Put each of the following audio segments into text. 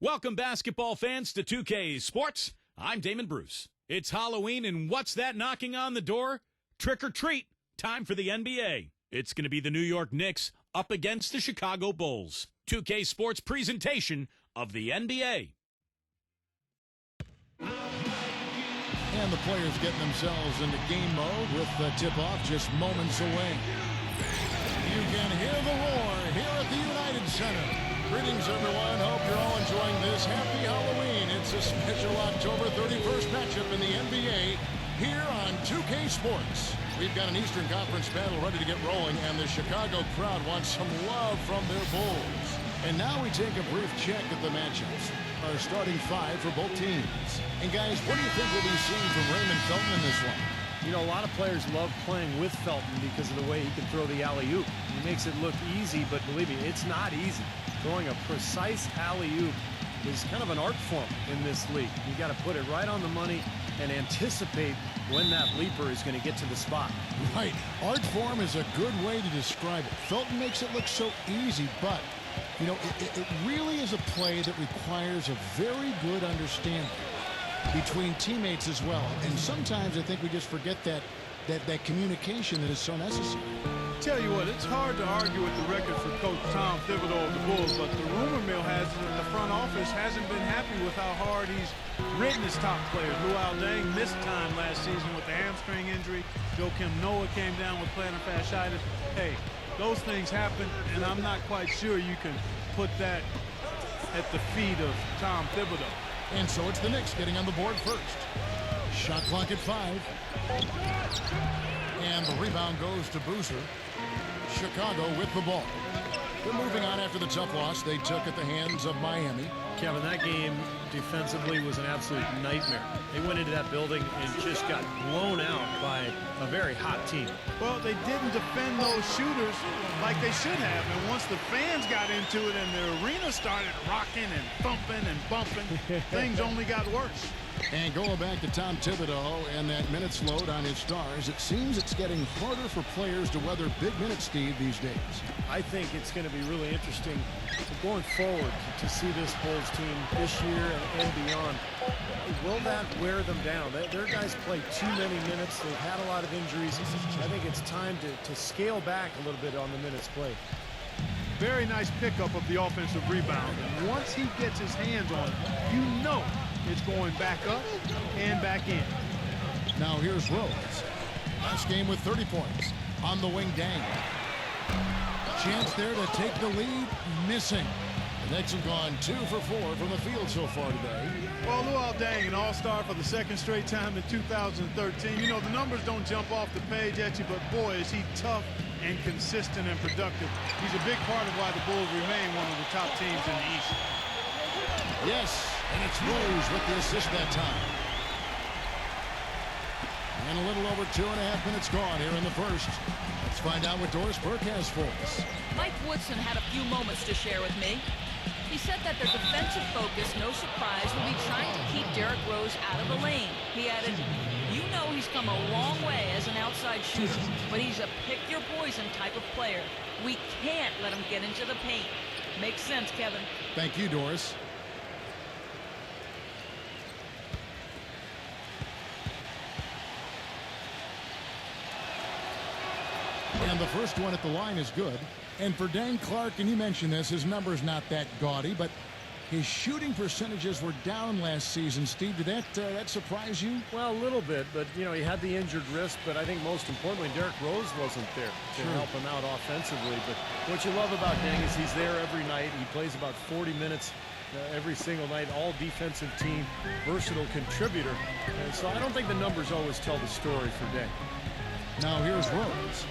Welcome, basketball fans, to 2K Sports. I'm Damon Bruce. It's Halloween, and what's that knocking on the door? Trick or treat. Time for the NBA. It's going to be the New York Knicks up against the Chicago Bulls. 2K Sports presentation of the NBA. And the players getting themselves into game mode with the tip-off just moments away. You can hear the roar here at the United Center. Greetings, everyone. Hope you're all enjoying this. Happy Halloween. It's a special October 31st matchup in the NBA here on 2K Sports. We've got an Eastern Conference battle ready to get rolling, and the Chicago crowd wants some love from their Bulls. And now we take a brief check at the matchups. Our starting five for both teams. And guys, what do you think we'll be seeing from Raymond Felton in this one? You know, a lot of players love playing with Felton because of the way he can throw the alley-oop. He makes it look easy, but believe me, it's not easy. Throwing a precise alley-oop is kind of an art form in this league. You got to put it right on the money and anticipate when that leaper is going to get to the spot. Right. Art form is a good way to describe it. Felton makes it look so easy, but, you know, it really is a play that requires a very good understanding between teammates as well. And sometimes I think we just forget that communication that is so necessary. Tell you what, it's hard to argue with the record for Coach Tom Thibodeau of the Bulls, but the rumor mill has it that the front office hasn't been happy with how hard he's ridden his top players. Luol Deng missed time last season with the hamstring injury. Joakim Noah came down with plantar fasciitis. Hey, those things happen, and I'm not quite sure you can put that at the feet of Tom Thibodeau. And so it's the Knicks getting on the board first. Shot clock at 5. And the rebound goes to Boozer. Chicago with the ball. They're moving on after the tough loss they took at the hands of Miami. Kevin, that game defensively was an absolute nightmare. They went into that building and just got blown out by a very hot team. Well, they didn't defend those shooters like they should have. And once the fans got into it and the arena started rocking and thumping and bumping, things only got worse. And going back to Tom Thibodeau and that minutes load on his stars, it seems it's getting harder for players to weather big minutes, Steve, these days. I think it's going to be really interesting going forward to see this Bulls team this year and beyond. Will that wear them down? Their guys play too many minutes. They've had a lot of injuries. I think it's time to scale back a little bit on the minutes played. Very nice pickup of the offensive rebound. And once he gets his hands on it, you know it's going back up and back in. Now here's Rose. Last game with 30 points. On the wing, Deng. Chance there to take the lead. Missing. The Knicks have gone 2 for 4 from the field so far today. Well, Luol Deng, an all-star for the second straight time in 2013. You know, the numbers don't jump off the page at you, but boy, is he tough and consistent and productive. He's a big part of why the Bulls remain one of the top teams in the East. Yes, and it's Rose with the assist that time. And a little over 2.5 minutes gone here in the first. Let's find out what Doris Burke has for us. Mike Woodson had a few moments to share with me. He said that their defensive focus, no surprise, will be trying to keep Derrick Rose out of the lane. He added, you know he's come a long way as an outside shooter, but he's a pick-your-poison type of player. We can't let him get into the paint. Makes sense, Kevin. Thank you, Doris. And the first one at the line is good. And for Dan Clark, and you mentioned this, his number's not that gaudy, but his shooting percentages were down last season. Steve, did that surprise you? Well, a little bit, but, you know, he had the injured wrist, but I think most importantly, Derrick Rose wasn't there to help him out offensively. But what you love about Deng is he's there every night. He plays about 40 minutes every single night, all defensive team, versatile contributor. And so I don't think the numbers always tell the story for Deng. Now here's Rose.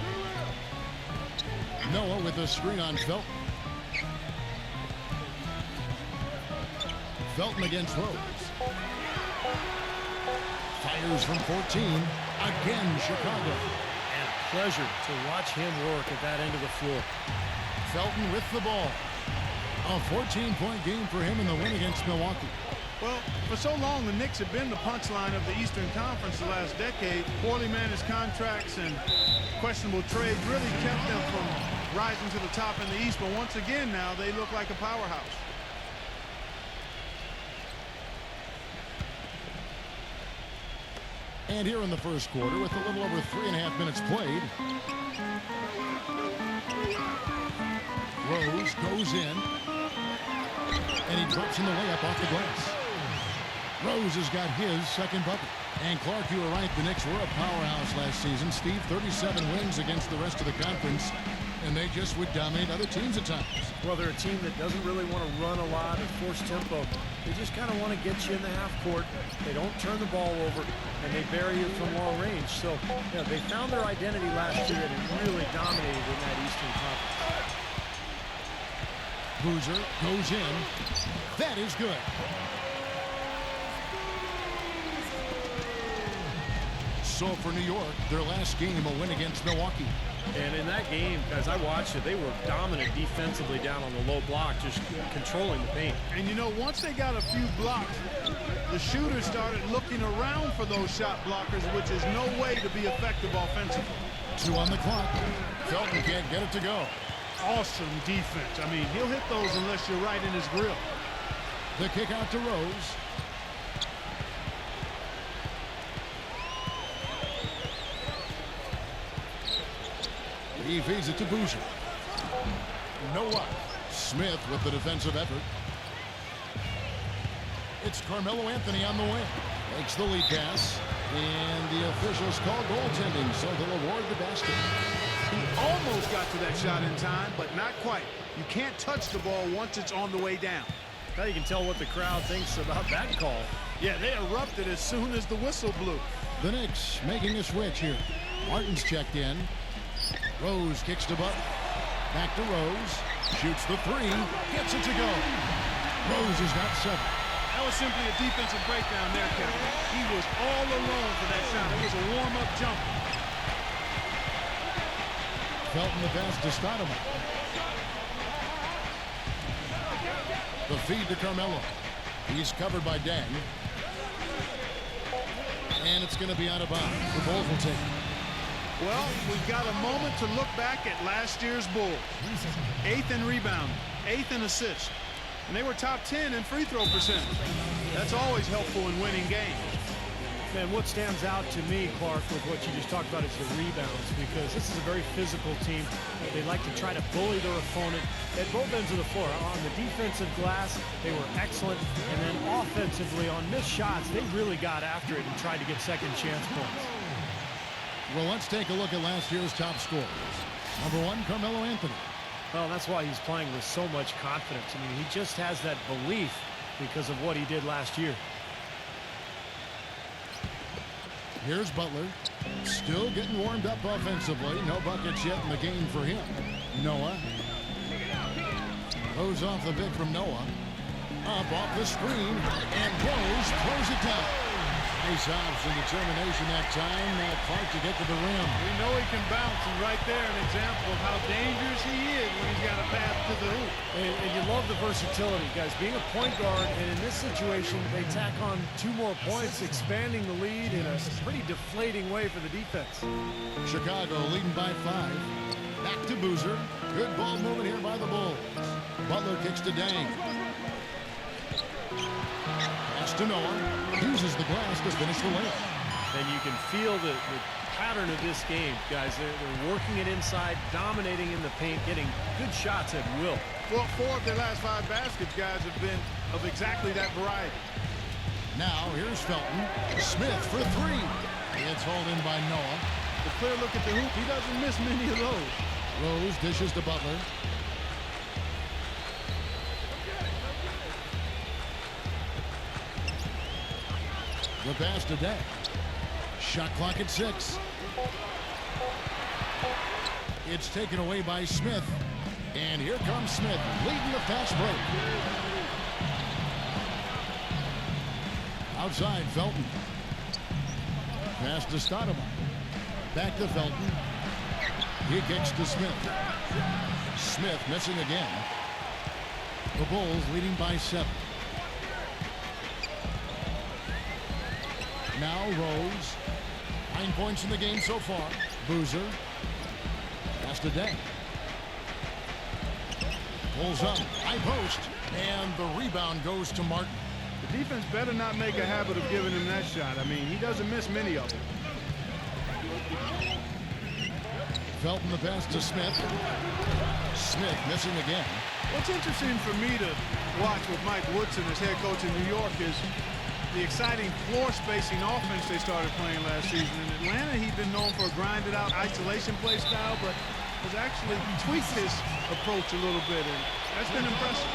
Noah with a screen on Felton. Felton against Rose. Fires from 14. Again, Chicago. And a pleasure to watch him work at that end of the floor. Felton with the ball. A 14-point game for him in the win against Milwaukee. Well, for so long, the Knicks have been the punchline of the Eastern Conference the last decade. Poorly managed contracts and questionable trades really kept them from rising to the top in the East. But once again now, they look like a powerhouse. And here in the first quarter, with a little over 3.5 minutes played, Rose goes in, and he drops in the layup off the glass. Rose has got his second bucket. And Clark, you were right, the Knicks were a powerhouse last season. Steve, 37 wins against the rest of the conference, and they just would dominate other teams at times. Well, they're a team that doesn't really want to run a lot or force tempo. They just kind of want to get you in the half court. They don't turn the ball over, and they bury you from long range. So, they found their identity last year and really dominated in that Eastern Conference. Boozer goes in. That is good. So for New York, their last game, a win against Milwaukee. And in that game, as I watched it, they were dominant defensively down on the low block, just controlling the paint. And once they got a few blocks, the shooters started looking around for those shot blockers, which is no way to be effective offensively. 2 on the clock. Felton can't get it to go. Awesome defense. I mean, he'll hit those unless you're right in his grill. The kick out to Rose. He feeds it to Boozer. Noah. Smith with the defensive effort. It's Carmelo Anthony on the wing. Makes the lead pass. And the officials call goaltending, so they'll award the basket. He almost got to that shot in time, but not quite. You can't touch the ball once it's on the way down. Now you can tell what the crowd thinks about that call. Yeah, they erupted as soon as the whistle blew. The Knicks making a switch here. Martin's checked in. Rose kicks to Butler. Back to Rose. Shoots the 3. Gets it to go. Rose has got 7. That was simply a defensive breakdown there, Kevin. He was all alone for that shot. It was a warm-up jump. Felton the pass to Stoudemire. The feed to Carmelo. He's covered by Dang. And it's going to be out of bounds. The Bulls will take it. Well, we've got a moment to look back at last year's Bulls. 8th in rebounding, 8th in assists. And they were top 10 in free throw percentage. That's always helpful in winning games. Man, what stands out to me, Clark, with what you just talked about is the rebounds, because this is a very physical team. They like to try to bully their opponent at both ends of the floor. On the defensive glass, they were excellent. And then offensively, on missed shots, they really got after it and tried to get second chance points. Well, let's take a look at last year's top scorers. Number 1, Carmelo Anthony. Well, that's why he's playing with so much confidence. I mean, he just has that belief because of what he did last year. Here's Butler. Still getting warmed up offensively. No buckets yet in the game for him. Noah. Goes off the pick from Noah. Up off the screen. And Rose throws it down. Nice hops and determination that time. Clark to get to the rim. We know he can bounce, and right there an example of how dangerous he is when he's got a path to the hoop. And you love the versatility, guys. Being a point guard, and in this situation, they tack on 2 more points, expanding the lead in a pretty deflating way for the defense. Chicago leading by 5. Back to Boozer. Good ball movement here by the Bulls. Butler kicks to Dang. Pass to Noah. Uses the glass to finish the layup. And you can feel the pattern of this game, guys. They're working it inside, dominating in the paint, getting good shots at will. Well, 4 of their last 5 baskets, guys, have been of exactly that variety. Now, here's Felton. Smith for 3. It's hauled in by Noah. The clear look at the hoop, he doesn't miss many of those. Rose dishes to Butler. The pass to Dang. Shot clock at 6. It's taken away by Smith. And here comes Smith, leading the fast break. Outside, Felton. Pass to Stoudemire. Back to Felton. He kicks to Smith. Smith missing again. The Bulls leading by 7. Now Rose. 9 points in the game so far. Boozer. Pass to Dang. Pulls up. High post. And the rebound goes to Martin. The The defense better not make a habit of giving him that shot. I mean, he doesn't miss many of them. Felton the pass to Smith. Smith missing again. What's interesting for me to watch with Mike Woodson as head coach in New York is the exciting floor spacing offense they started playing last season. In Atlanta, he'd been known for a grinded out isolation play style, but has actually tweaked his approach a little bit, and that's been impressive.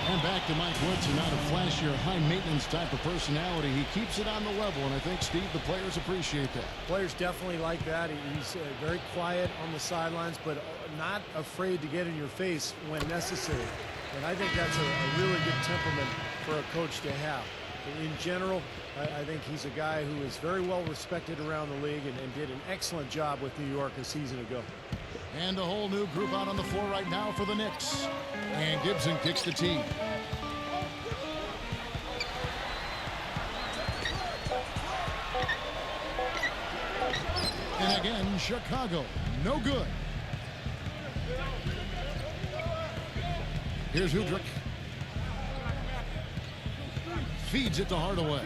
And back to Mike Woodson, not a flashier, high-maintenance type of personality. He keeps it on the level, and I think, Steve, the players appreciate that. Players definitely like that. He's very quiet on the sidelines, but not afraid to get in your face when necessary. And I think that's a really good temperament for a coach to have. In general, I think he's a guy who is very well respected around the league and did an excellent job with New York a season ago. And a whole new group out on the floor right now for the Knicks. And Gibson kicks the tee. And again, Chicago, no good. Here's Udrich. Feeds it to Hardaway.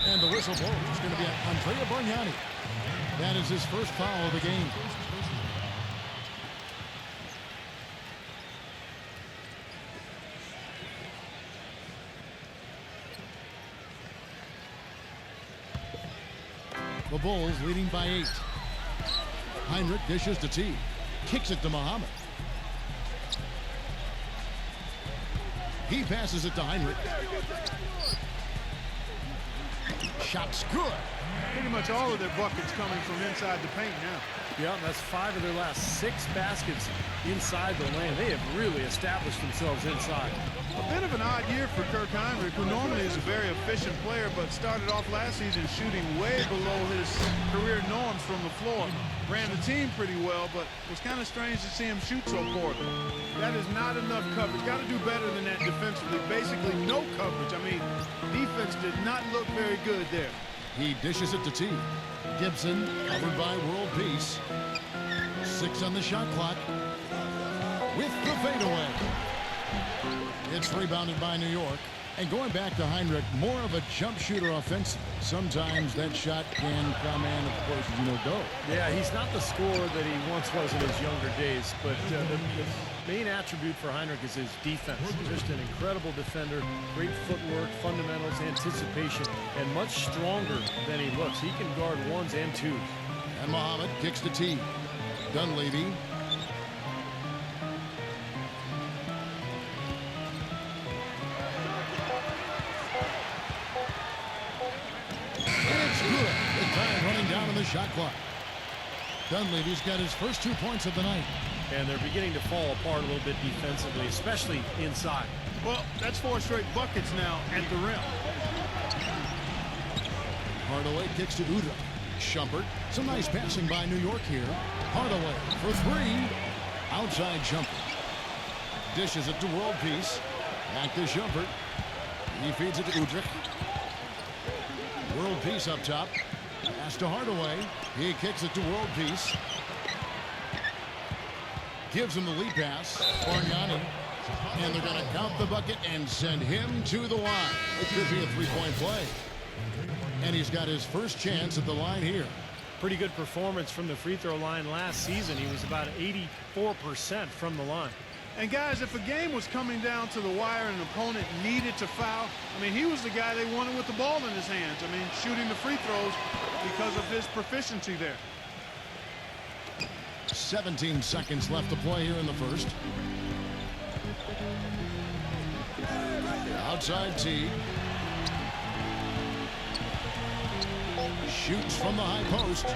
And the whistle blows. It's going to be Andrea Bargnani. That is his first foul of the game. The Bulls leading by 8. Heinrich dishes to T. Kicks it to Muhammad. He passes it to Heinrich. Shot's good. Pretty much all of their buckets coming from inside the paint now. Yeah, that's 5 of their last 6 baskets inside the lane. They have really established themselves inside. A bit of an odd year for Kirk Heinrich, who normally is a very efficient player, but started off last season shooting way below his career norms from the floor. Ran the team pretty well, but it was kind of strange to see him shoot so poorly. That is not enough coverage. Got to do better than that defensively. Basically no coverage. I mean, defense did not look very good there. He dishes it to T. Gibson, covered by World Peace. 6 on the shot clock. With the fadeaway. It's rebounded by New York. And going back to Heinrich, more of a jump shooter offensively. Sometimes that shot can come in, of course, go. Yeah, he's not the scorer that he once was in his younger days, but the main attribute for Heinrich is his defense. Just an incredible defender, great footwork, fundamentals, anticipation, and much stronger than he looks. He can guard 1s and 2s. And Muhammad kicks the tee. Dunleavy. Down on the shot clock. Dunleavy's got his first 2 points of the night. And they're beginning to fall apart a little bit defensively, especially inside. Well, that's 4 straight buckets now at the rim. Hardaway kicks to Udrich. Shumpert. Some nice passing by New York here. Hardaway for 3. Outside Shumpert. Dishes it to World Peace. Back to Shumpert. He feeds it to Udrich. World Peace up top. Pass to Hardaway. He kicks it to World Peace. Gives him the lead pass. Bargnani. And they're going to count the bucket and send him to the line. It could be a 3-point play. And he's got his first chance at the line here. Pretty good performance from the free throw line last season. He was about 84% from the line. And guys, if a game was coming down to the wire and an opponent needed to foul, I mean, he was the guy they wanted with the ball in his hands. I mean, shooting the free throws because of his proficiency there. 17 seconds left to play here in the first. Outside T. Shoots from the high post.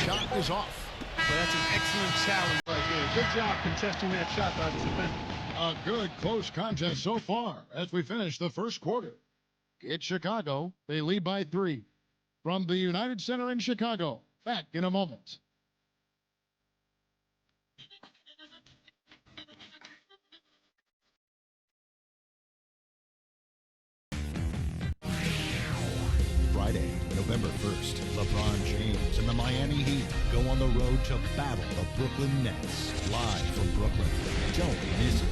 Shot is off. Well, that's an excellent challenge right there. Good job contesting that shot by the defender. A good close contest so far as we finish the first quarter. It's Chicago. They lead by 3. From the United Center in Chicago. Back in a moment. Friday, November 1st, LeBron James and the Miami Heat go on the road to battle the Brooklyn Nets. Live from Brooklyn. Don't miss it.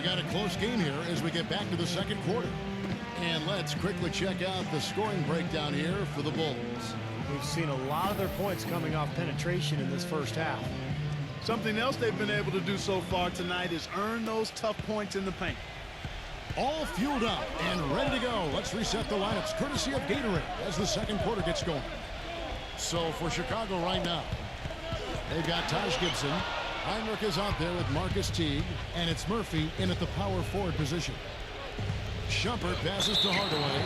got a close game here as we get back to the second quarter. And let's quickly check out the scoring breakdown here for the Bulls. We've seen a lot of their points coming off penetration in this first half. Something else they've been able to do so far tonight is earn those tough points in the paint. All fueled up and ready to go. Let's reset the lineups courtesy of Gatorade as the second quarter gets going. So for Chicago right now, they've got Taj Gibson. Heinrich is out there with Marcus Teague, and it's Murphy in at the power forward position. Shumpert passes to Hardaway.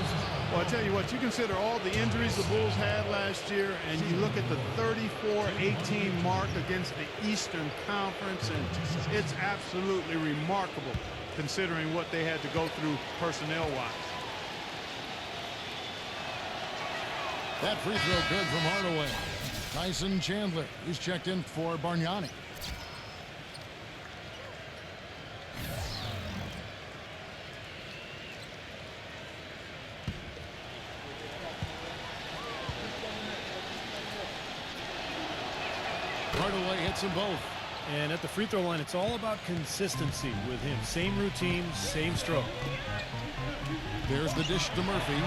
Well, I tell you what, you consider all the injuries the Bulls had last year, and you look at the 34-18 mark against the Eastern Conference, and it's absolutely remarkable considering what they had to go through personnel-wise. That free throw good from Hardaway. Tyson Chandler, he's checked in for Bargnani. Hardaway hits them both. And at the free throw line, it's all about consistency with him. Same routine, same stroke. There's the dish to Murphy.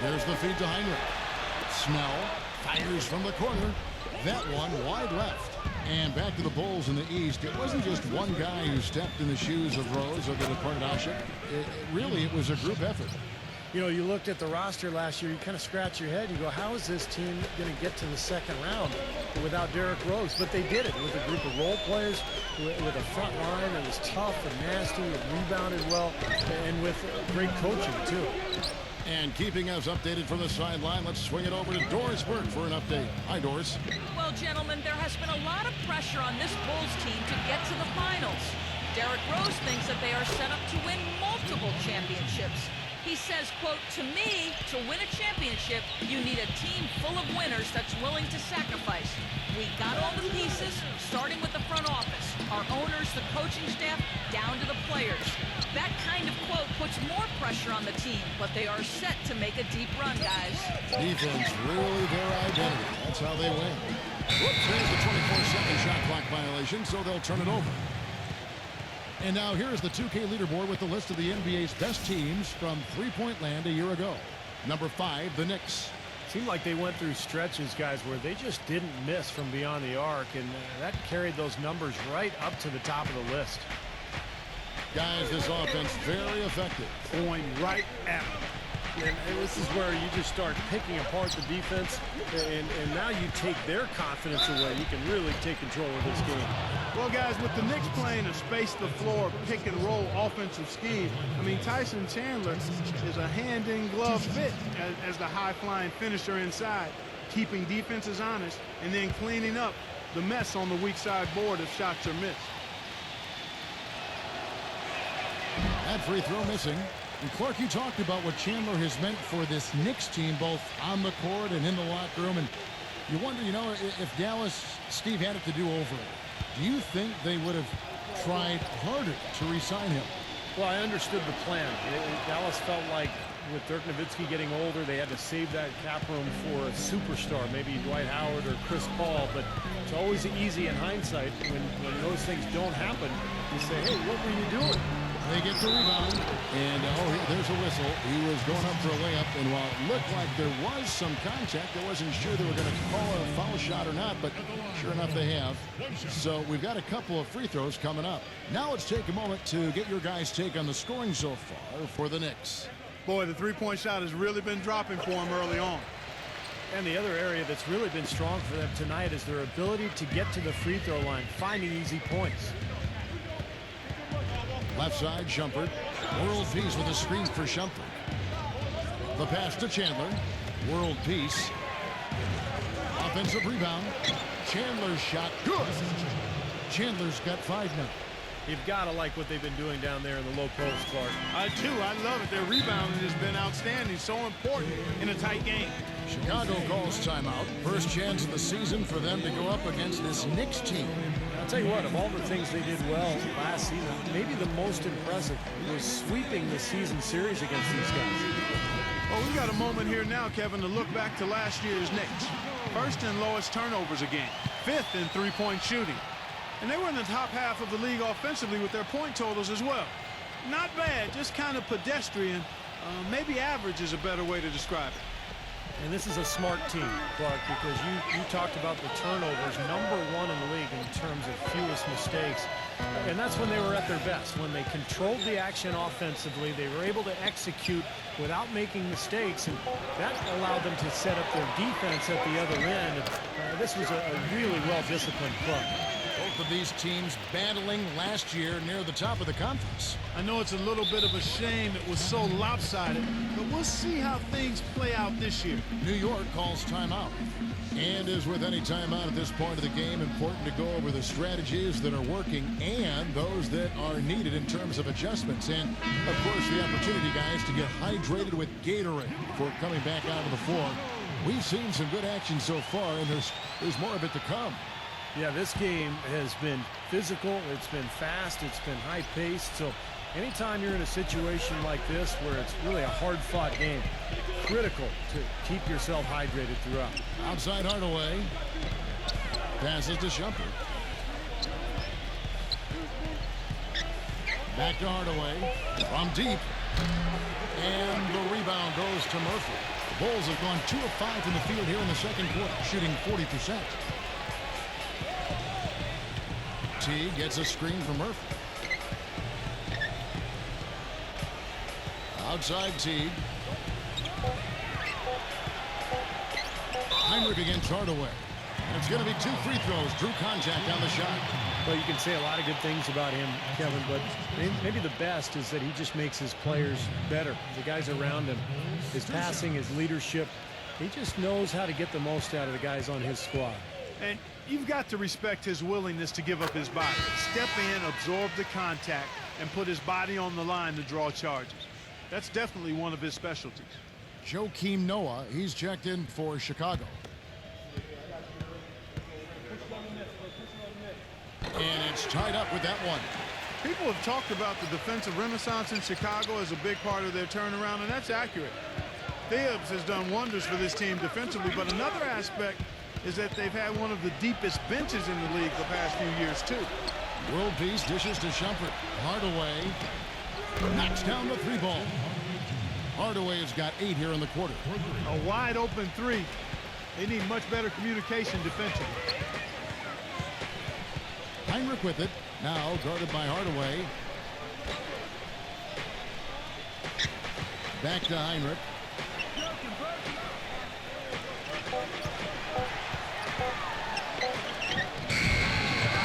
There's the feed to Heinrich. Snell fires from the corner. That one wide left. And back to the Bulls in the East. It wasn't just one guy who stepped in the shoes of Rose or the departed Ashik. Really, it was a group effort. You know, you looked at the roster last year, you kind of scratch your head. You go, how is this team going to get to the second round without Derrick Rose? But they did it with a group of role players, with a front line that was tough and nasty and rebounded well, and with great coaching, too. And keeping us updated from the sideline, let's swing it over to Doris Burke for an update. Hi, Doris. Well, gentlemen, there has been a lot of pressure on this Bulls team to get to the finals. Derrick Rose thinks that they are set up to win multiple championships. He says, quote, to me, to win a championship, you need a team full of winners that's willing to sacrifice. We got all the pieces, starting with the front office, our owners, the coaching staff, down to the players. That kind of quote puts more pressure on the team, but they are set to make a deep run, guys. Defense, really their identity. That's how they win. Whoops, there's the 24-second shot clock violation, so they'll turn it over. And now here's the 2K leaderboard with the list of the NBA's best teams from three-point land a year ago. Number 5, the Knicks. Seemed like they went through stretches, guys, where they just didn't miss from beyond the arc, and that carried those numbers right up to the top of the list. Guys, this offense very effective. Going right at them. And this is where you just start picking apart the defense, and now you take their confidence away. You can really take control of this game. Well, guys, with the Knicks playing a space-the-floor pick-and-roll offensive scheme, I mean, Tyson Chandler is a hand-in-glove fit as the high-flying finisher inside, keeping defenses honest and then cleaning up the mess on the weak side board if shots are missed. That free throw missing. And Clark, you talked about what Chandler has meant for this Knicks team, both on the court and in the locker room. And you wonder, you know, if Dallas, Steve had it to do over, do you think they would have tried harder to re-sign him? Well, I understood the plan. Dallas felt like with Dirk Nowitzki getting older, they had to save that cap room for a superstar, maybe Dwight Howard or Chris Paul. But it's always easy in hindsight when those things don't happen. You say, hey, what were you doing? They get the rebound, and there's a whistle. He was going up for a layup, and while it looked like there was some contact, I wasn't sure they were going to call a foul shot or not, but sure enough they have. So we've got a couple of free throws coming up. Now let's take a moment to get your guys' take on the scoring so far for the Knicks. Boy, the three-point shot has really been dropping for him early on. And the other area that's really been strong for them tonight is their ability to get to the free throw line, finding easy points. Left side, Shumpert. World peace with a screen for Shumpert. The pass to Chandler. World peace. Offensive rebound. Chandler's shot. Good. Chandler's got 5 now. You've got to like what they've been doing down there in the low post, Clark. I do. I love it. Their rebounding has been outstanding. So important in a tight game. Chicago calls timeout. First chance of the season for them to go up against this Knicks team. I'll tell you what, of all the things they did well last season, maybe the most impressive was sweeping the season series against these guys. Well, we got a moment here now, Kevin, to look back to last year's Knicks. First and lowest turnovers a game. 5th in three-point shooting. And they were in the top half of the league offensively with their point totals as well. Not bad, just kind of pedestrian. Maybe average is a better way to describe it. And this is a smart team, Clark, because you talked about the turnovers, #1 in the league in terms of fewest mistakes. And that's when they were at their best, when they controlled the action offensively. They were able to execute without making mistakes, and that allowed them to set up their defense at the other end. This was a really well-disciplined club. Both of these teams battling last year near the top of the conference. I know it's a little bit of a shame it was so lopsided, but we'll see how things play out this year. New York calls timeout. And as with any timeout at this point of the game, important to go over the strategies that are working and those that are needed in terms of adjustments. And, of course, the opportunity, guys, to get hydrated with Gatorade before coming back out of the floor. We've seen some good action so far, and there's more of it to come. Yeah, this game has been physical, it's been fast, it's been high-paced. So anytime you're in a situation like this where it's really a hard-fought game, critical to keep yourself hydrated throughout. Outside Hardaway. Passes to Shumpert. Back to Hardaway. From deep. And the rebound goes to Murphy. The Bulls have gone 2 of 5 from the field here in the second quarter, shooting 40%. T gets a screen from Murphy. Outside T. Heinrich against Hardaway. And it's going to be 2 free throws. Drew contact on the shot. Well, you can say a lot of good things about him, Kevin, but maybe the best is that he just makes his players better. The guys around him, his passing, his leadership, he just knows how to get the most out of the guys on his squad. And you've got to respect his willingness to give up his body. Step in, absorb the contact, and put his body on the line to draw charges. That's definitely one of his specialties. Joakim Noah, he's checked in for Chicago. And it's tied up with that one. People have talked about the defensive renaissance in Chicago as a big part of their turnaround, and that's accurate. Thibs has done wonders for this team defensively, but another aspect is that they've had one of the deepest benches in the league the past few years, too. World Peace dishes to Shumpert. Hardaway knocks down the 3-ball. Hardaway has got 8 here in the quarter. A wide open 3. They need much better communication defensively. Heinrich with it. Now guarded by Hardaway. Back to Heinrich.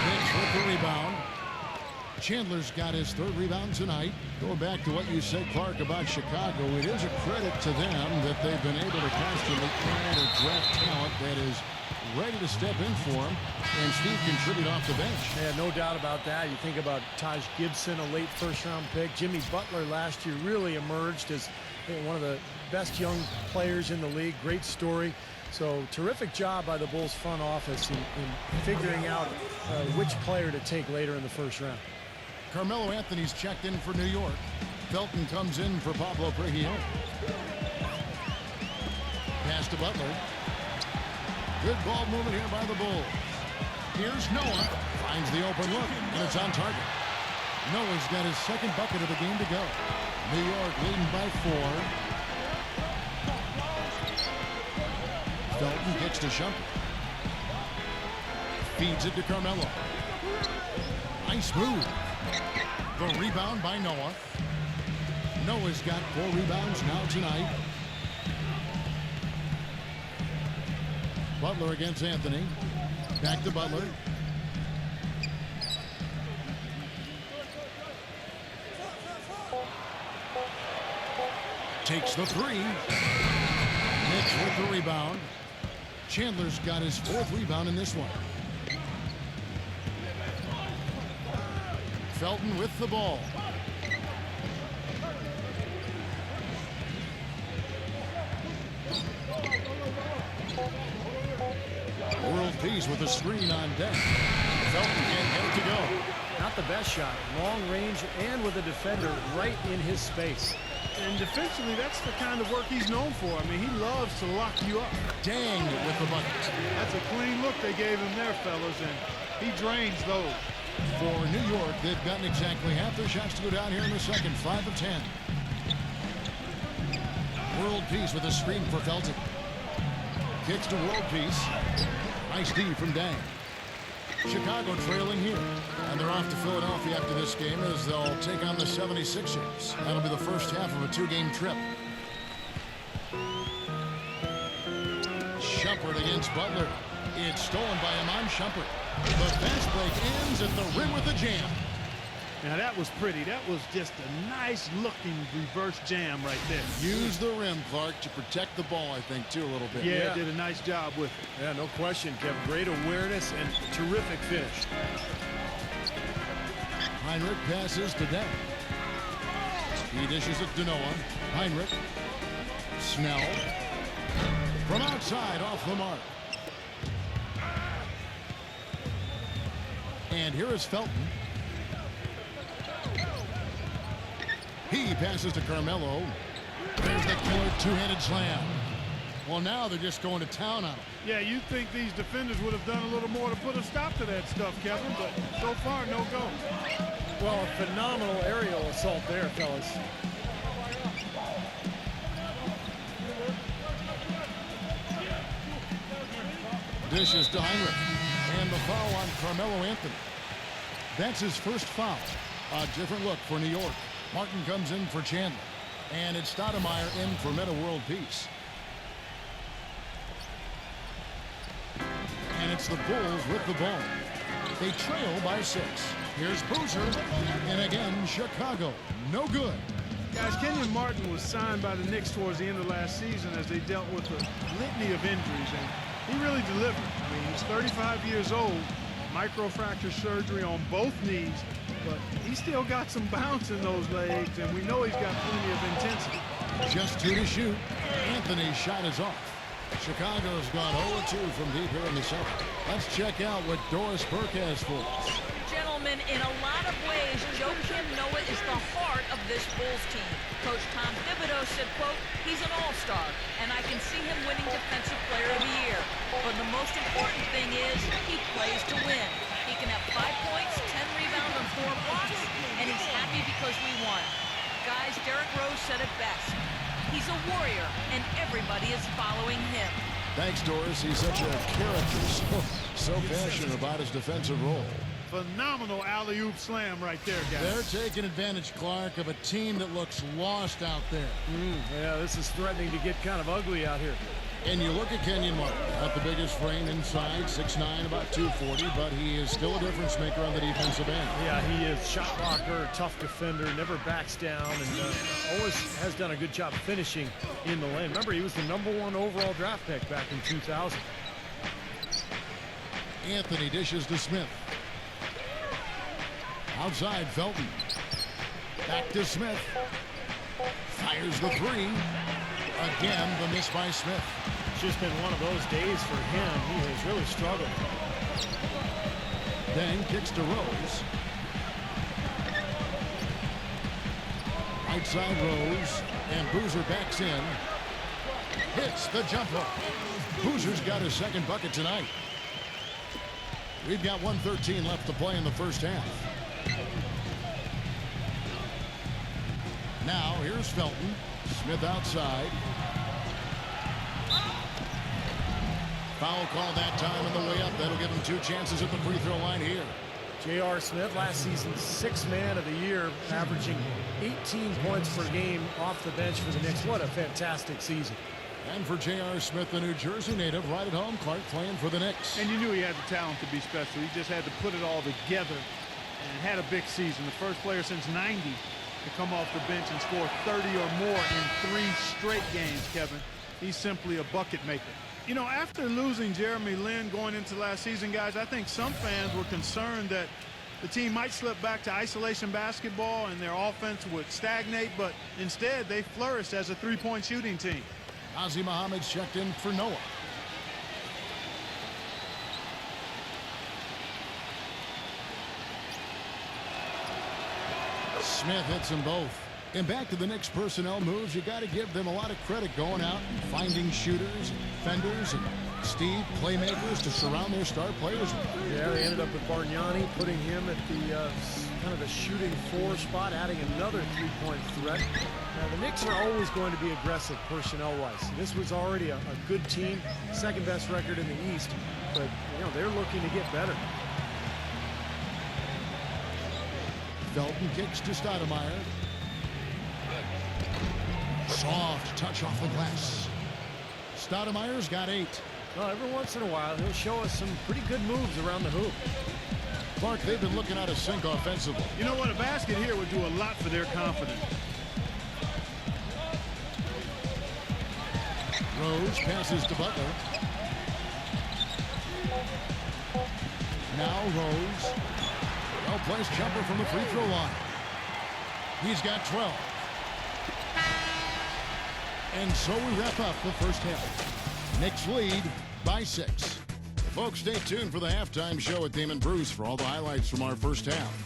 Knicks with the rebound. Chandler's got his 3rd rebound tonight. Going back to what you said, Clark, about Chicago, it is a credit to them that they've been able to constantly add or draft talent that is ready to step in for him, and Steve contribute off the bench. Yeah, no doubt about that. You think about Taj Gibson, a late first-round pick. Jimmy Butler last year really emerged as one of the best young players in the league. Great story. So terrific job by the Bulls front office in figuring out which player to take later in the first round. Carmelo Anthony's checked in for New York. Felton comes in for Pablo Prigioni. Pass to Butler. Good ball movement here by the Bulls. Here's Noah. Finds the open look, and it's on target. Noah's got his 2nd bucket of the game to go. New York leading by 4. Felton gets to Shumpert. Feeds it to Carmelo. Nice move. The rebound by Noah. Noah's got 4 rebounds now tonight. Butler against Anthony. Back to Butler. Takes the 3. Knicks with the rebound. Chandler's got his 4th rebound in this one. Felton with the ball. World Peace with a screen on deck. Felton can't get it to go. Not the best shot. Long range and with a defender right in his space. And defensively, that's the kind of work he's known for. I mean, he loves to lock you up. Dang with the bucket. That's a clean look they gave him there, fellas. And He drains those. For New York, they've gotten exactly half their shots to go down here in the second. 5 of 10. World Peace with a screen for Felton. Kicks to World Peace. Nice D from Dang. Chicago trailing here. And they're off to Philadelphia after this game as they'll take on the 76ers. That'll be the first half of a 2-game trip. Shumpert against Butler. It's stolen by Iman Shumpert. The fast break ends at the rim with a jam. Now that was pretty. That was just a nice looking reverse jam right there. Use the rim, Clark, to protect the ball, I think, too, a little bit. Yeah, did a nice job with it. Yeah, no question, Kevin. Great awareness and terrific finish. Heinrich passes to Deng. He dishes it to Noah. Heinrich. Snell. From outside, off the mark. And here is Felton. He passes to Carmelo. There's the killer two-handed slam. Well, now they're just going to town on him. Yeah, you'd think these defenders would have done a little more to put a stop to that stuff, Kevin, but so far, no go. Well, a phenomenal aerial assault there, fellas. Dishes to Heinrich. And the foul on Carmelo Anthony. That's his first foul. A different look for New York. Martin comes in for Chandler. And it's Stoudemire in for Meta World Peace. And it's the Bulls with the ball. They trail by 6. Here's Boozer. And again, Chicago. No good. Guys, Kenyon Martin was signed by the Knicks towards the end of last season as they dealt with a litany of injuries, and he really delivered. I mean, he's 35 years old, microfracture surgery on both knees, but he still got some bounce in those legs, and we know he's got plenty of intensity. Just 2 to shoot. Anthony's shot is off. Chicago's gone 0-2 from deep here in the second. Let's check out what Doris Burke has for us. Gentlemen, in a lot of ways, Joakim Noah is the heart of this Bulls team. Coach Tom Thibodeau said, quote, he's an all-star, and I can see him winning Defensive Player of the Year. But the most important thing is he plays to win. He can have 5 points, 10 rebounds, and 4 blocks, and he's happy because we won. Guys, Derrick Rose said it best. He's a warrior, and everybody is following him. Thanks, Doris. He's such a character, so passionate about his defensive role. Phenomenal alley-oop slam right there, guys. They're taking advantage, Clark, of a team that looks lost out there. Yeah, this is threatening to get kind of ugly out here. And you look at Kenyon Martin, not the biggest frame inside, 6'9", about 240, but he is still a difference maker on the defensive end. Yeah, he is. Shot blocker, tough defender, never backs down, and always has done a good job finishing in the lane. Remember, he was the #1 overall draft pick back in 2000. Anthony dishes to Smith. Outside, Felton. Back to Smith. Fires the 3. Again, the miss by Smith. It's just been one of those days for him. He has really struggled. Then kicks to Rose. Right side Rose. And Boozer backs in. Hits the jump hook. Boozer's got his second bucket tonight. We've got 1:13 left to play in the first half. Now, here's Felton. Smith outside. Foul call that time on the way up. That'll give him 2 chances at the free throw line here. J.R. Smith, last season, 6th man of the year, averaging 18 points per game off the bench for the Knicks. What a fantastic season. And for J.R. Smith, the New Jersey native, right at home, Clark playing for the Knicks. And you knew he had the talent to be special. He just had to put it all together and had a big season. The first player since '90 to come off the bench and score 30 or more in 3 straight games, Kevin. He's simply a bucket maker. You know, after losing Jeremy Lin going into last season, guys, I think some fans were concerned that the team might slip back to isolation basketball and their offense would stagnate, but instead they flourished as a 3-point shooting team. Ozi Muhammad's checked in for Noah. Smith hits them both. And back to the Knicks personnel moves, you got to give them a lot of credit going out and finding shooters, defenders, and Steve, playmakers to surround their star players. Yeah, they ended up with Bargnani, putting him at the kind of the shooting 4 spot, adding another three-point threat. Now, the Knicks are always going to be aggressive personnel-wise. This was already a good team, second best record in the East, but they're looking to get better. Felton kicks to Stoudemire. Soft touch off the glass. Stoudemire's got 8. Well, every once in a while, he'll show us some pretty good moves around the hoop. Clark, they've been looking out of sync offensively. You know what? A basket here would do a lot for their confidence. Rose passes to Butler. Now Rose. Well-placed jumper from the free throw line. He's got 12. And so we wrap up the first half. Knicks lead by 6. Folks, stay tuned for the halftime show with Damon Bruce for all the highlights from our first half.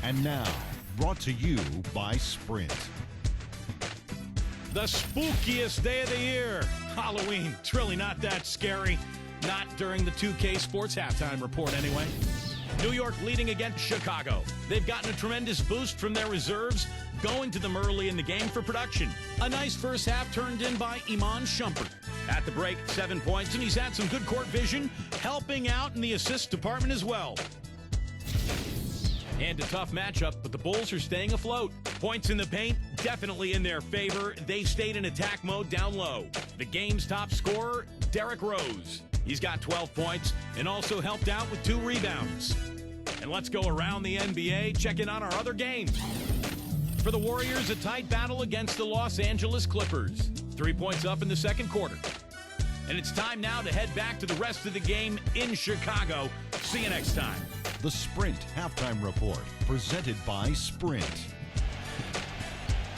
And now, brought to you by Sprint. The spookiest day of the year, Halloween. It's really not that scary. Not during the 2K Sports halftime report, anyway. New York leading against Chicago. They've gotten a tremendous boost from their reserves, going to them early in the game for production. A nice first half turned in by Iman Shumpert. At the break, 7 points, and he's had some good court vision, helping out in the assist department as well. And a tough matchup, but the Bulls are staying afloat. Points in the paint, definitely in their favor. They stayed in attack mode down low. The game's top scorer, Derrick Rose. He's got 12 points and also helped out with 2 rebounds. And let's go around the NBA, checking on our other games. For the Warriors, a tight battle against the Los Angeles Clippers. 3 points up in the second quarter. And it's time now to head back to the rest of the game in Chicago. See you next time. The Sprint Halftime Report, presented by Sprint.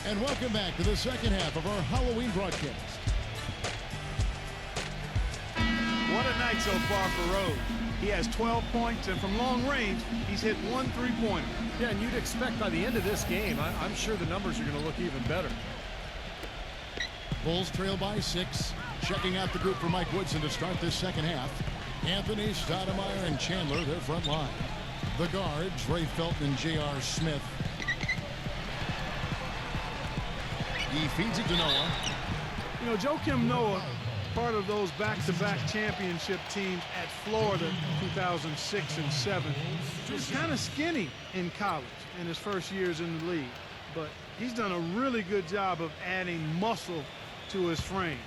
And welcome back to the second half of our Halloween broadcast. What a night so far for Rose. He has 12 points, and from long range, he's hit 1 3-pointer. Yeah, and you'd expect by the end of this game, I'm sure the numbers are going to look even better. Bulls trail by 6. Checking out the group for Mike Woodson to start this second half. Anthony, Stoudemire, and Chandler, their front line. The guards, Ray Felton and J.R. Smith. He feeds it to Noah. You know, Joakim Noah, part of those back-to-back championship teams at Florida 2006 and 7, was kind of skinny in college in his first years in the league. But he's done a really good job of adding muscle to his frame.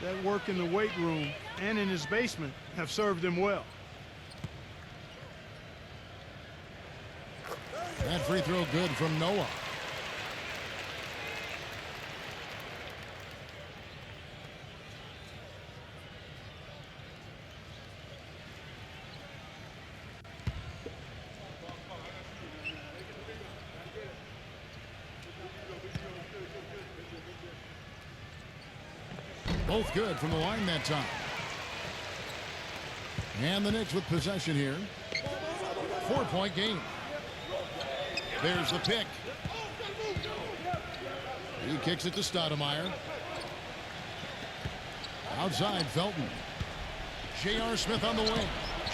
That work in the weight room and in his basement have served him well. That free throw good from Noah. Both good from the line that time. And the Knicks with possession here. 4-point game. There's the pick. He kicks it to Stoudemire. Outside, Felton. J.R. Smith on the wing.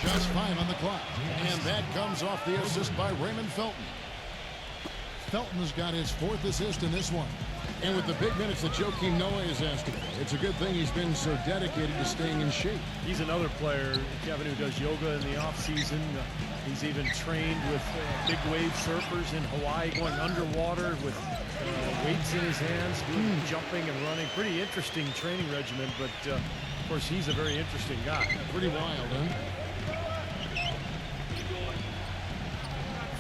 Just 5 on the clock. And that comes off the assist by Raymond Felton. Felton has got his 4th assist in this one. And with the big minutes that Joakim Noah is asking, it's a good thing he's been so dedicated to staying in shape. He's another player, Kevin, who does yoga in the offseason. He's even trained with big wave surfers in Hawaii, going underwater with weights in his hands, doing jumping and running. Pretty interesting training regimen, but of course, he's a very interesting guy. Pretty wild, huh?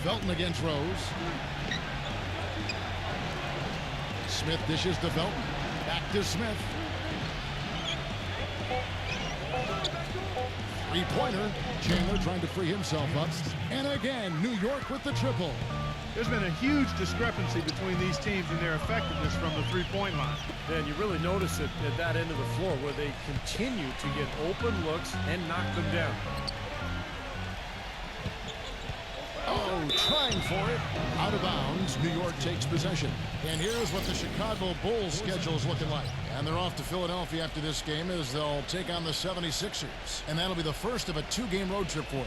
Felton against Rose. Smith dishes to Felton. Back to Smith. 3-pointer. Chandler trying to free himself up. And again, New York with the triple. There's been a huge discrepancy between these teams and their effectiveness from the three-point line. And you really notice it at that end of the floor where they continue to get open looks and knock them down. Oh, Chicago trying for it. Out of bounds. New York takes possession. And here's what the Chicago Bulls schedule is looking like. And they're off to Philadelphia after this game as they'll take on the 76ers. And that'll be the first of a 2-game road trip for them.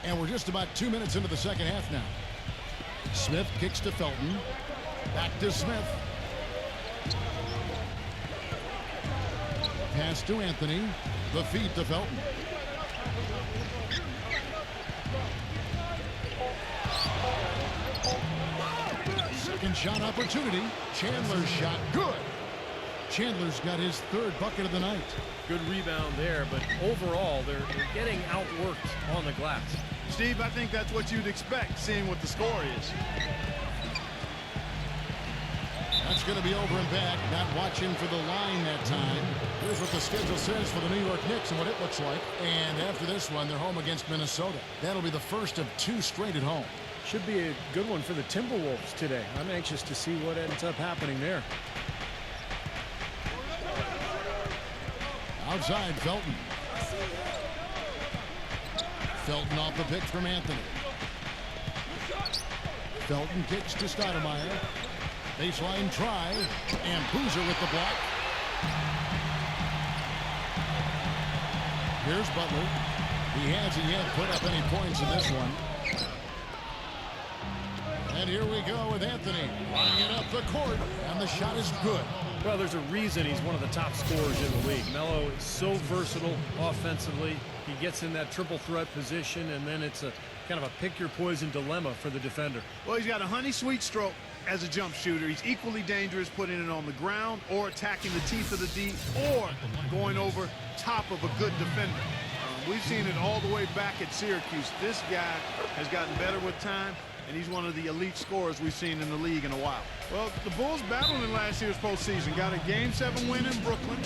And we're just about 2 minutes into the second half now. Smith kicks to Felton. Back to Smith. Pass to Anthony. The feed to Felton. Second shot opportunity. Chandler's shot. Good. Chandler's got his third bucket of the night. Good rebound there, but overall, they're getting outworked on the glass. Steve, I think that's what you'd expect, seeing what the score is. That's going to be over and back. Not watching for the line that time. Here's what the schedule says for the New York Knicks and what it looks like. And after this one, they're home against Minnesota. That'll be the first of 2 straight at home. Should be a good one for the Timberwolves today. I'm anxious to see what ends up happening there. Outside, Felton. Felton off the pick from Anthony. Felton kicks to Stoudemire. Baseline try, and Boozer with the block. Here's Butler. He hasn't yet put up any points in this one. And here we go with Anthony running it up the court, and the shot is good. Well, there's a reason he's one of the top scorers in the league. Melo is so versatile offensively. He gets in that triple threat position, and then it's a kind of a pick your poison dilemma for the defender. Well, he's got a honey sweet stroke as a jump shooter. He's equally dangerous putting it on the ground or attacking the teeth of the D or going over top of a good defender. We've seen it all the way back at Syracuse. This guy has gotten better with time, and he's one of the elite scorers we've seen in the league in a while. Well, the Bulls battled in last year's postseason. Got a Game 7 win in Brooklyn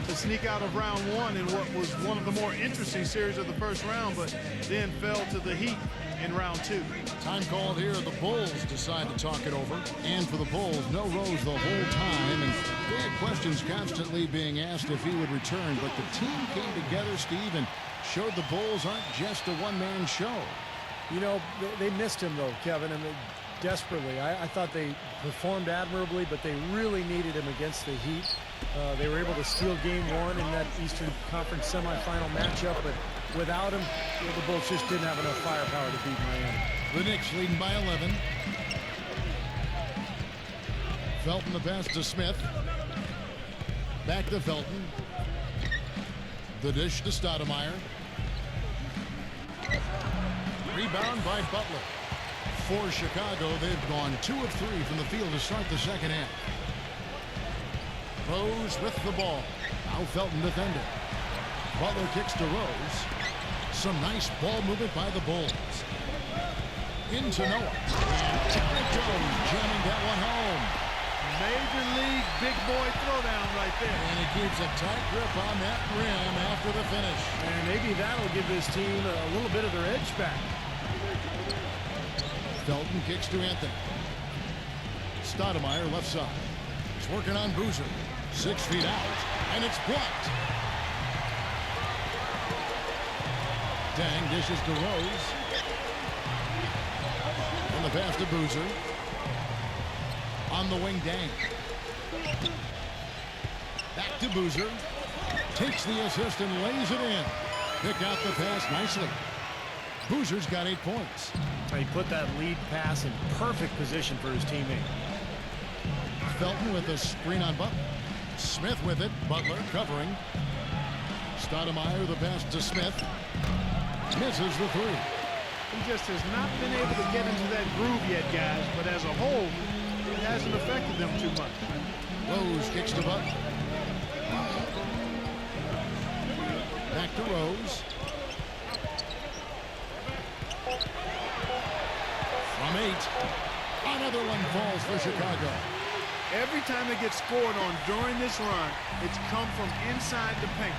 to sneak out of round 1 in what was one of the more interesting series of the first round, but then fell to the Heat in round 2. Time called here. The Bulls decide to talk it over. And for the Bulls, no Rose the whole time. And they had questions constantly being asked if he would return. But the team came together, Steve, and showed the Bulls aren't just a one-man show. You know, they missed him, though, Kevin, and desperately. I thought they performed admirably, but they really needed him against the Heat. They were able to steal Game 1 in that Eastern Conference semifinal matchup, but without him, the Bulls just didn't have enough firepower to beat Miami. The Knicks leading by 11. Felton the pass to Smith. Back to Felton. The dish to Stoudemire. Rebound by Butler. For Chicago, they've gone 2 of 3 from the field to start the second half. Rose with the ball. Now Felton defending. Butler kicks to Rose. Some nice ball movement by the Bulls. Into Noah. And Terry Jones jamming that one home. Major league big boy throwdown right there. And he keeps a tight grip on that rim after the finish. And maybe that'll give this team a little bit of their edge back. Felton kicks to Anthony. Stoudemire left side. He's working on Boozer. 6 feet out, and it's blocked. Dang dishes to Rose. And the pass to Boozer. On the wing, Dang. Back to Boozer. Takes the assist and lays it in. Pick out the pass nicely. Boozer's got 8 points. He put that lead pass in perfect position for his teammate. Felton with a screen on Butler. Smith with it. Butler covering. Stoudemire the pass to Smith. Misses the 3. He just has not been able to get into that groove yet, guys, but as a whole, it hasn't affected them too much. Rose kicks to Butler. Back to Rose. From 8. Another one falls for Chicago. Every time they get scored on during this run, it's come from inside the paint.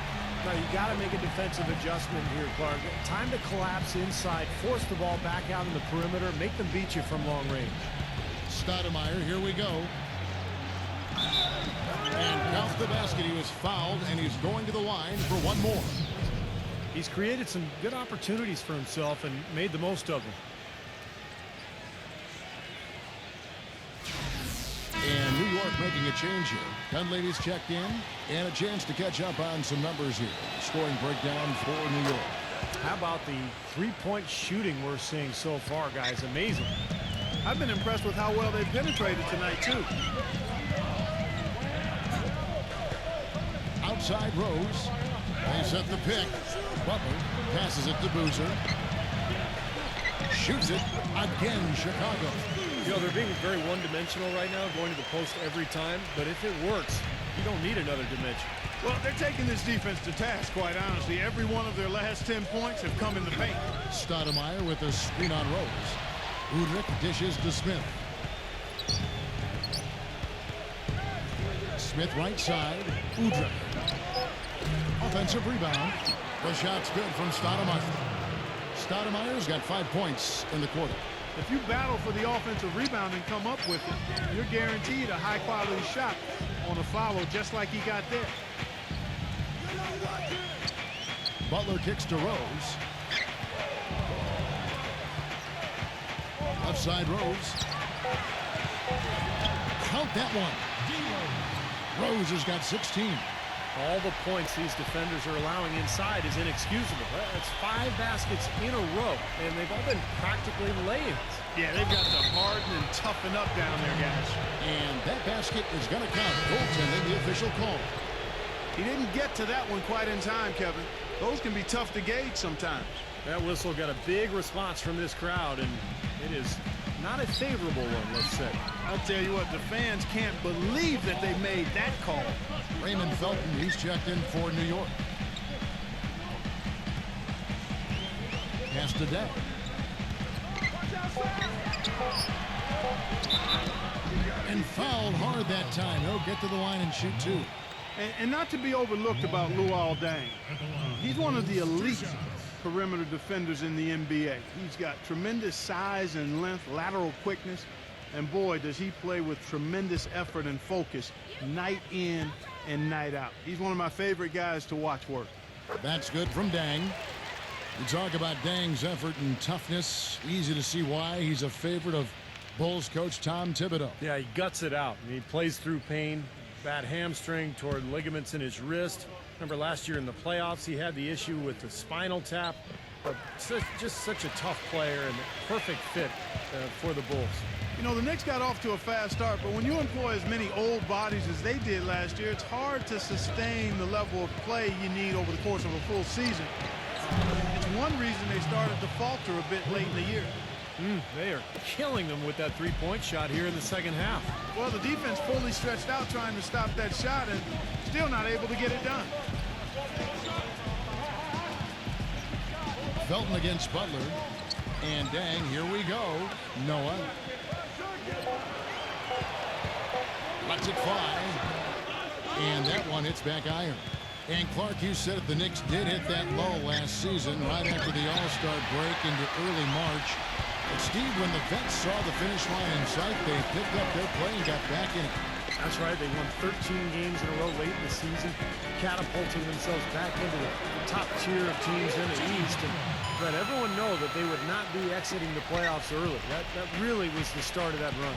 Now, you got to make a defensive adjustment here, Clark. Time to collapse inside, force the ball back out in the perimeter, make them beat you from long range. Stoudemire, here we go. And counts the basket. He was fouled, and he's going to the line for one more. He's created some good opportunities for himself and made the most of them. And New York making a change here. Dunleavy's checked in, and a chance to catch up on some numbers here. Scoring breakdown for New York. How about the three-point shooting we're seeing so far, guys? Amazing. I've been impressed with how well they penetrated tonight, too. Outside Rose. They set the pick. Butler passes it to Boozer. Shoots it again, Chicago. You know, they're being very one-dimensional right now, going to the post every time. But if it works, you don't need another dimension. Well, they're taking this defense to task, quite honestly. Every one of their last 10 points have come in the paint. Stoudemire with a screen on Rose. Udrich dishes to Smith. Smith right side. Udrich. Offensive rebound. The shot's good from Stoudemire. Stoudemire's got 5 points in the quarter. If you battle for the offensive rebound and come up with it, you're guaranteed a high-quality shot on a follow just like he got there. Butler kicks to Rose. Left side Rose. Count that one. Rose has got 16. All the points these defenders are allowing inside is inexcusable. That's 5 baskets in a row, and they've all been practically lay-ins. Yeah, they've got to harden and toughen up down there, guys. And that basket is going to count. Goaltending, the official call. He didn't get to that one quite in time, Kevin. Those can be tough to gauge sometimes. That whistle got a big response from this crowd, and it is not a favorable one, let's say. I'll tell you what, the fans can't believe that they made that call. Raymond Felton, he's checked in for New York. Pass to Day. And fouled hard that time. He'll get to the line and shoot 2. And not to be overlooked about Luol Deng. He's one of the elite perimeter defenders in the NBA. He's got tremendous size and length, lateral quickness, and boy, does he play with tremendous effort and focus night in and night out. He's one of my favorite guys to watch work. That's good from Deng. You talk about Deng's effort and toughness. Easy to see why he's a favorite of Bulls coach Tom Thibodeau. Yeah, he guts it out. He plays through pain, bad hamstring toward ligaments in his wrist. Remember last year in the playoffs, he had the issue with the spinal tap. But just such a tough player and a perfect fit for the Bulls. You know, the Knicks got off to a fast start, but when you employ as many old bodies as they did last year, it's hard to sustain the level of play you need over the course of a full season. It's one reason they started to falter a bit late in the year. They are killing them with that three-point shot here in the second half. Well, the defense fully stretched out trying to stop that shot and still not able to get it done. Felton against Butler. And Deng, here we go. Noah. Lets it fly. And that one hits back iron. And Clark, you said it, the Knicks did hit that low last season right after the All-Star break into early March. But Steve, when the vets saw the finish line in sight, they picked up their play and got back in it. That's right. They won 13 games in a row late in the season, catapulting themselves back into the top tier of teams in the East. And let everyone know that they would not be exiting the playoffs early. That really was the start of that run.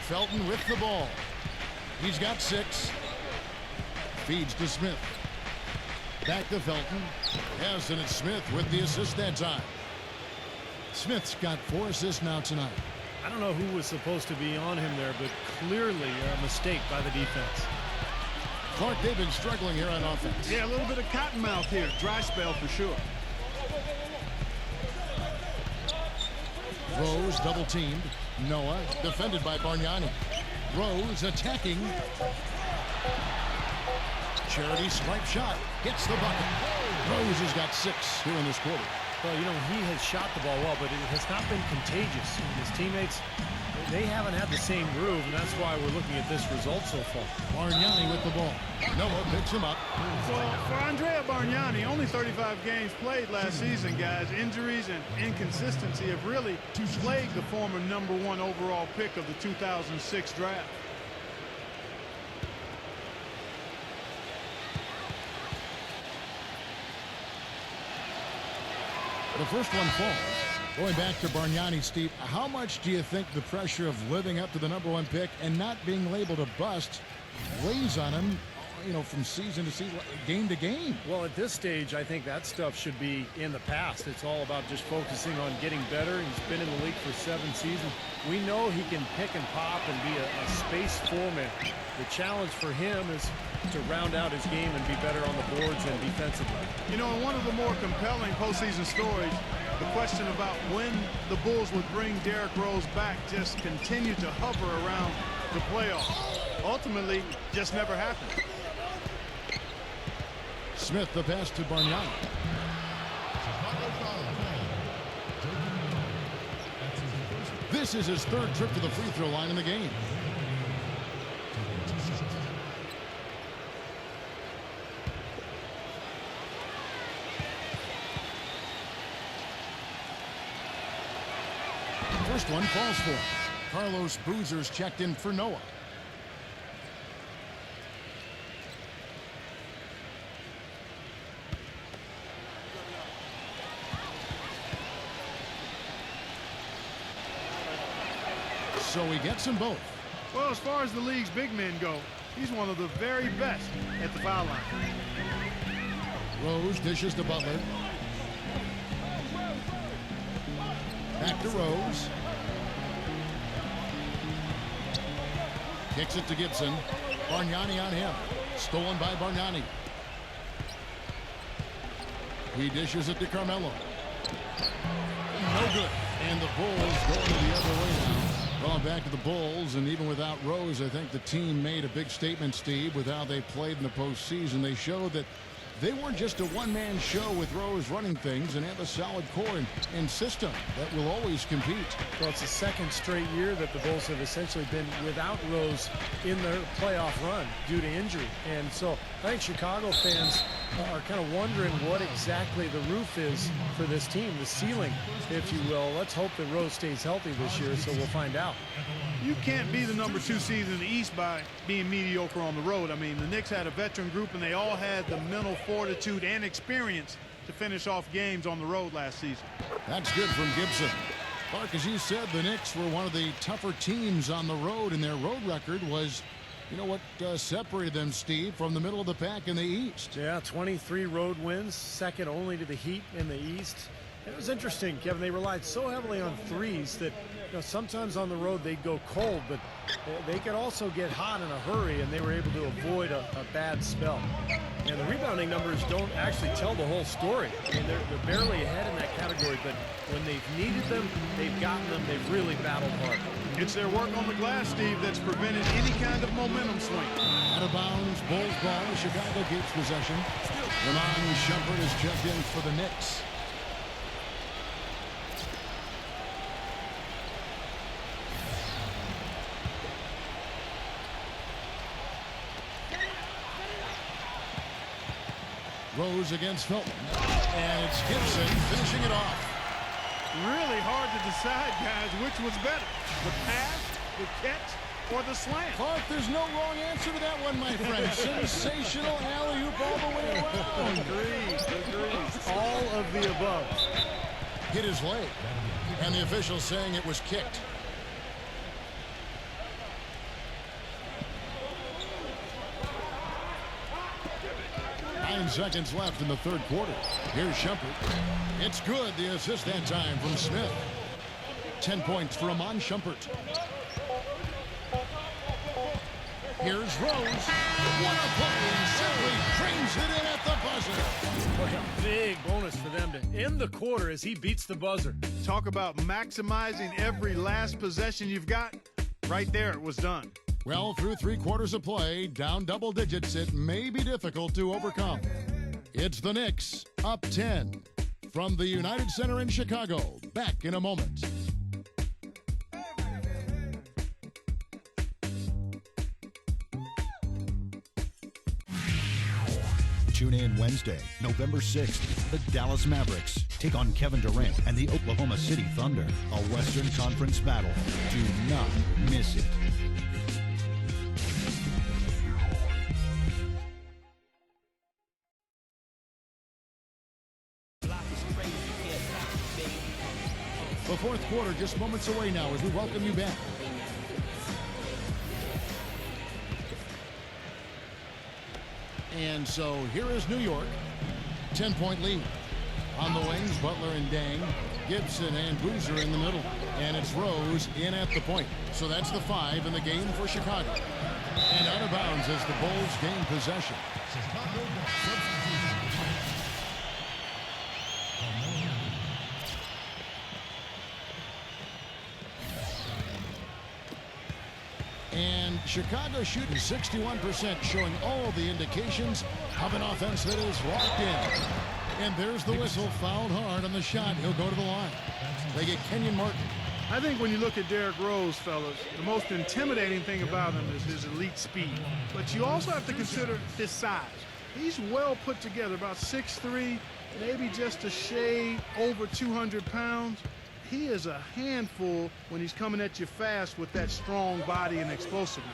Felton with the ball. He's got 6. Feeds to Smith. Back to Felton. Has it Smith with the assist that time. Smith's got 4 assists now tonight. I don't know who was supposed to be on him there, but clearly a mistake by the defense. Clark, they've been struggling here on offense. Yeah, a little bit of cottonmouth here. Dry spell for sure. Rose double teamed. Noah defended by Bargnani. Rose attacking. Charity swipe shot. Gets the bucket. Rose has got 6 here in this quarter. Well, you know, he has shot the ball well, but it has not been contagious. His teammates, they haven't had the same groove, and that's why we're looking at this result so far. Bargnani with the ball. Noah picks him up. Well, for Andrea Bargnani, only 35 games played last season, guys. Injuries and inconsistency have really plagued the former #1 overall pick of the 2006 draft. The first one falls. Going back to Bargnani, Steve, how much do you think the pressure of living up to the #1 pick and not being labeled a bust weighs on him, from season to season, game to game? Well, at this stage, I think that stuff should be in the past. It's all about just focusing on getting better. He's been in the league for 7 seasons. We know he can pick and pop and be a space format. The challenge for him is to round out his game and be better on the boards and defensively. In one of the more compelling postseason stories, the question about when the Bulls would bring Derrick Rose back just continued to hover around the playoffs. Ultimately, just never happened. Smith, the pass to Bargnani. This is his 3rd trip to the free throw line in the game. First one falls for him. Carlos Boozer's checked in for Noah. So he gets them both. Well, as far as the league's big men go, he's one of the very best at the foul line. Rose dishes to Butler. Back to Rose. Kicks it to Gibson. Bargnani on him. Stolen by Bargnani. He dishes it to Carmelo. No good. And the Bulls going the other way now. Going back to the Bulls, and even without Rose, I think the team made a big statement, Steve, with how they played in the postseason. They showed that they weren't just a one-man show with Rose running things and have a solid core and system that will always compete. Well, it's the 2nd straight year that the Bulls have essentially been without Rose in their playoff run due to injury. And so I think Chicago fans are kind of wondering what exactly the roof is for this team, the ceiling, if you will. Let's hope that Rose stays healthy this year, so we'll find out. You can't be the #2 seed in the East by being mediocre on the road. I mean, the Knicks had a veteran group, and they all had the mental fortitude and experience to finish off games on the road last season. That's good from Gibson. Clark, as you said, the Knicks were one of the tougher teams on the road, and their road record was, what separated them, Steve, from the middle of the pack in the East. Yeah, 23 road wins, second only to the Heat in the East. It was interesting, Kevin. They relied so heavily on threes that sometimes on the road they'd go cold, but they could also get hot in a hurry, and they were able to avoid a bad spell. And the rebounding numbers don't actually tell the whole story. I mean, they're barely ahead in that category, but when they've needed them, they've gotten them. They've really battled hard. It's their work on the glass, Steve, that's prevented any kind of momentum swing. Out of bounds, Bulls ball. Chicago keeps possession. Ramon Shumpert is checked in for the Knicks. Rose against Felton. And it's Gibson finishing it off. Really hard to decide, guys, which was better, the pass, the catch, or the slam. Clark, there's no wrong answer to that one, my friend. Sensational alley-oop all the way around. Agreed. All of the above. Hit his leg, and the official saying it was kicked. Seconds left in the 3rd quarter. Here's Shumpert. It's good. The assist that time from Smith. 10 points for Amon Shumpert. Here's Rose. What a play, and simply brings it in at the buzzer. What a big bonus for them to end the quarter as he beats the buzzer. Talk about maximizing every last possession you've got. Right there, it was done. Well, through 3 quarters of play, down double digits, it may be difficult to overcome. It's the Knicks, up 10. From the United Center in Chicago, back in a moment. Tune in Wednesday, November 6th. The Dallas Mavericks take on Kevin Durant and the Oklahoma City Thunder. A Western Conference battle. Do not miss it. The fourth quarter just moments away now as we welcome you back. And so here is New York. 10-point lead. On the wings, Butler and Dang. Gibson and Boozer in the middle. And it's Rose in at the point. So that's the 5 in the game for Chicago. And out of bounds as the Bulls gain possession. And Chicago shooting 61%, showing all the indications of an offense that is locked in. And there's the whistle, fouled hard on the shot. He'll go to the line. They get Kenyon Martin. I think when you look at Derrick Rose, fellas, the most intimidating thing about him is his elite speed. But you also have to consider his size. He's well put together, about 6'3", maybe just a shade over 200 pounds. He is a handful when he's coming at you fast with that strong body and explosiveness.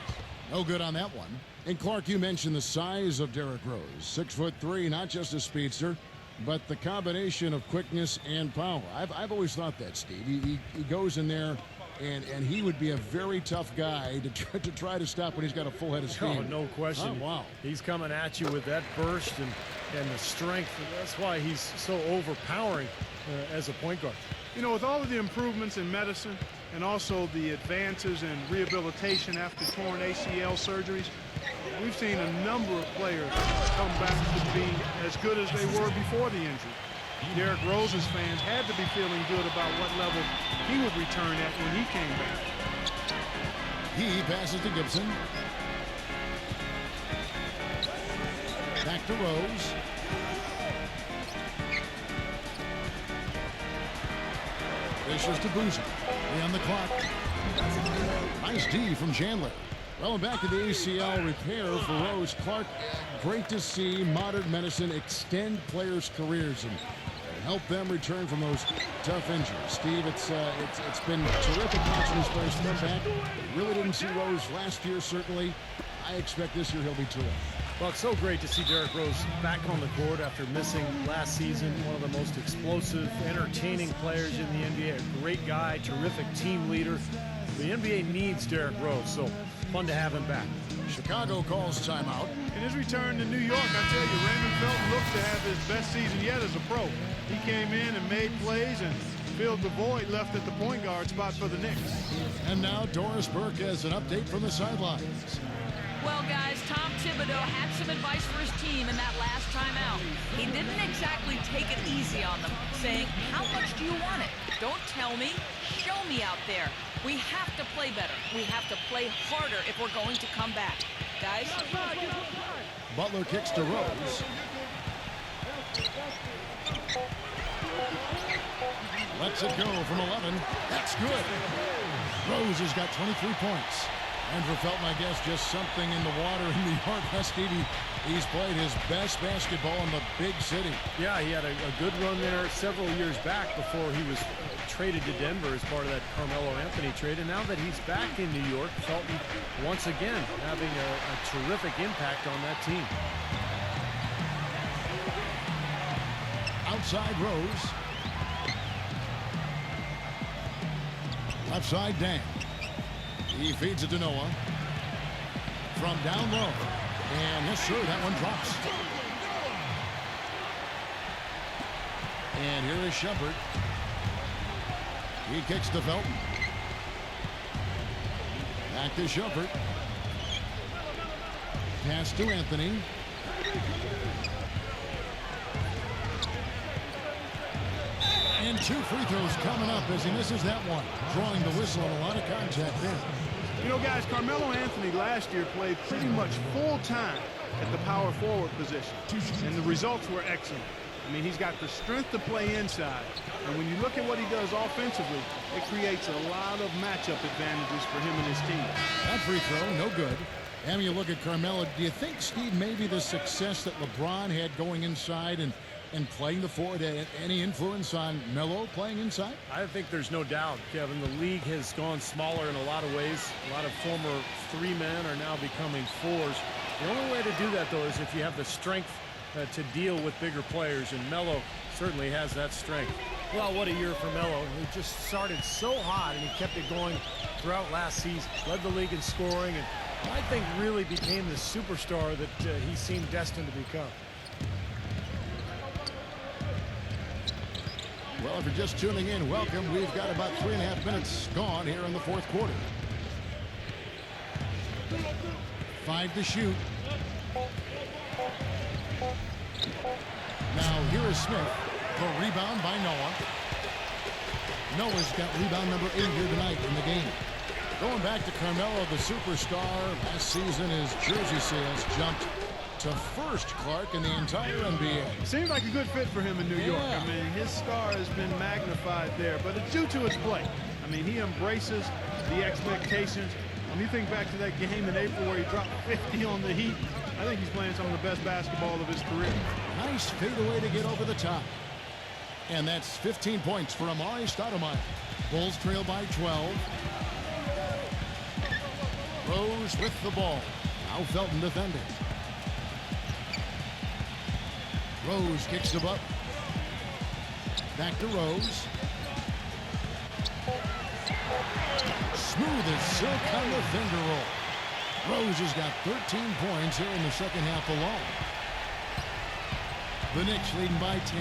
No good on that one. And Clark, you mentioned the size of Derrick Rose. 6'3", not just a speedster, but the combination of quickness and power. I've always thought that, Steve. He goes in there, and he would be a very tough guy to try to stop when he's got a full head of steam. Oh, no question. Oh, wow. He's coming at you with that burst and the strength. That's why he's so overpowering as a point guard. You know, with all of the improvements in medicine and also the advances in rehabilitation after torn ACL surgeries, we've seen a number of players come back to be as good as they were before the injury. Derrick Rose's fans had to be feeling good about what level he would return at when he came back. He passes to Gibson. Back to Rose. Dishes to Boozer. On the clock. Nice D from Chandler. Well, back to the ACL repair for Rose. Clark, great to see modern medicine extend players' careers and help them return from those tough injuries. Steve, it's been terrific watching these players come back. Really didn't see Rose last year, certainly. I expect this year he'll be terrific. Well, it's so great to see Derrick Rose back on the court after missing last season. One of the most explosive, entertaining players in the NBA. A great guy, terrific team leader. The NBA needs Derrick Rose, so fun to have him back. Chicago calls timeout. In his return to New York, I tell you, Raymond Felton looked to have his best season yet as a pro. He came in and made plays and filled the void left at the point guard spot for the Knicks. And now Doris Burke has an update from the sidelines. Well, guys, Tom Thibodeau had some advice for his team in that last timeout. He didn't exactly take it easy on them, saying, how much do you want it? Don't tell me. Show me out there. We have to play better. We have to play harder if we're going to come back. Guys? Butler kicks to Rose. Lets it go from 11. That's good. Rose has got 23 points. And for Felton, I guess, just something in the water in New York. Stevie, he's played his best basketball in the big city. Yeah, he had a good run there several years back before he was traded to Denver as part of that Carmelo Anthony trade. And now that he's back in New York, Felton once again having a terrific impact on that team. Outside Rose. Left side, Dan. He feeds it to Noah. From down low. And yes, sir, that one drops. And here is Shepard. He kicks to Felton. Back to Shepard. Pass to Anthony. And 2 free throws coming up as he misses that one. Drawing the whistle and a lot of contact there. You know, guys, Carmelo Anthony last year played pretty much full time at the power forward position, and the results were excellent. I mean, he's got the strength to play inside, and when you look at what he does offensively, it creates a lot of matchup advantages for him and his team. That free throw, no good. And you look at Carmelo, do you think, Steve, maybe the success that LeBron had going inside and playing the forward had any influence on Melo playing inside? I think there's no doubt, Kevin. The league has gone smaller in a lot of ways. A lot of former 3 men are now becoming 4s. The only way to do that, though, is if you have the strength to deal with bigger players, and Melo certainly has that strength. Well, what a year for Melo. He just started so hot, and he kept it going throughout last season. Led the league in scoring, and I think really became the superstar that he seemed destined to become. Well, if you're just tuning in, welcome. We've got about 3.5 minutes gone here in the fourth quarter. 5 to shoot. Now here is Smith. The rebound by Noah. Noah's got rebound number 8 here tonight in the game. Going back to Carmelo, the superstar. Last season, his jersey sales jumped to first, Clark, in the entire NBA. Seems like a good fit for him in New York. I mean, his star has been magnified there, but it's due to his play. I mean, he embraces the expectations. When you think back to that game in April where he dropped 50 on the Heat, I think he's playing some of the best basketball of his career. Nice fadeaway to get over the top. And that's 15 points for Amari Stoudemire. Bulls trail by 12. Rose with the ball. Now Felton defending. Rose kicks the up. Back to Rose. Smooth as silk on the finger roll. Rose has got 13 points here in the second half alone. The Knicks leading by 10.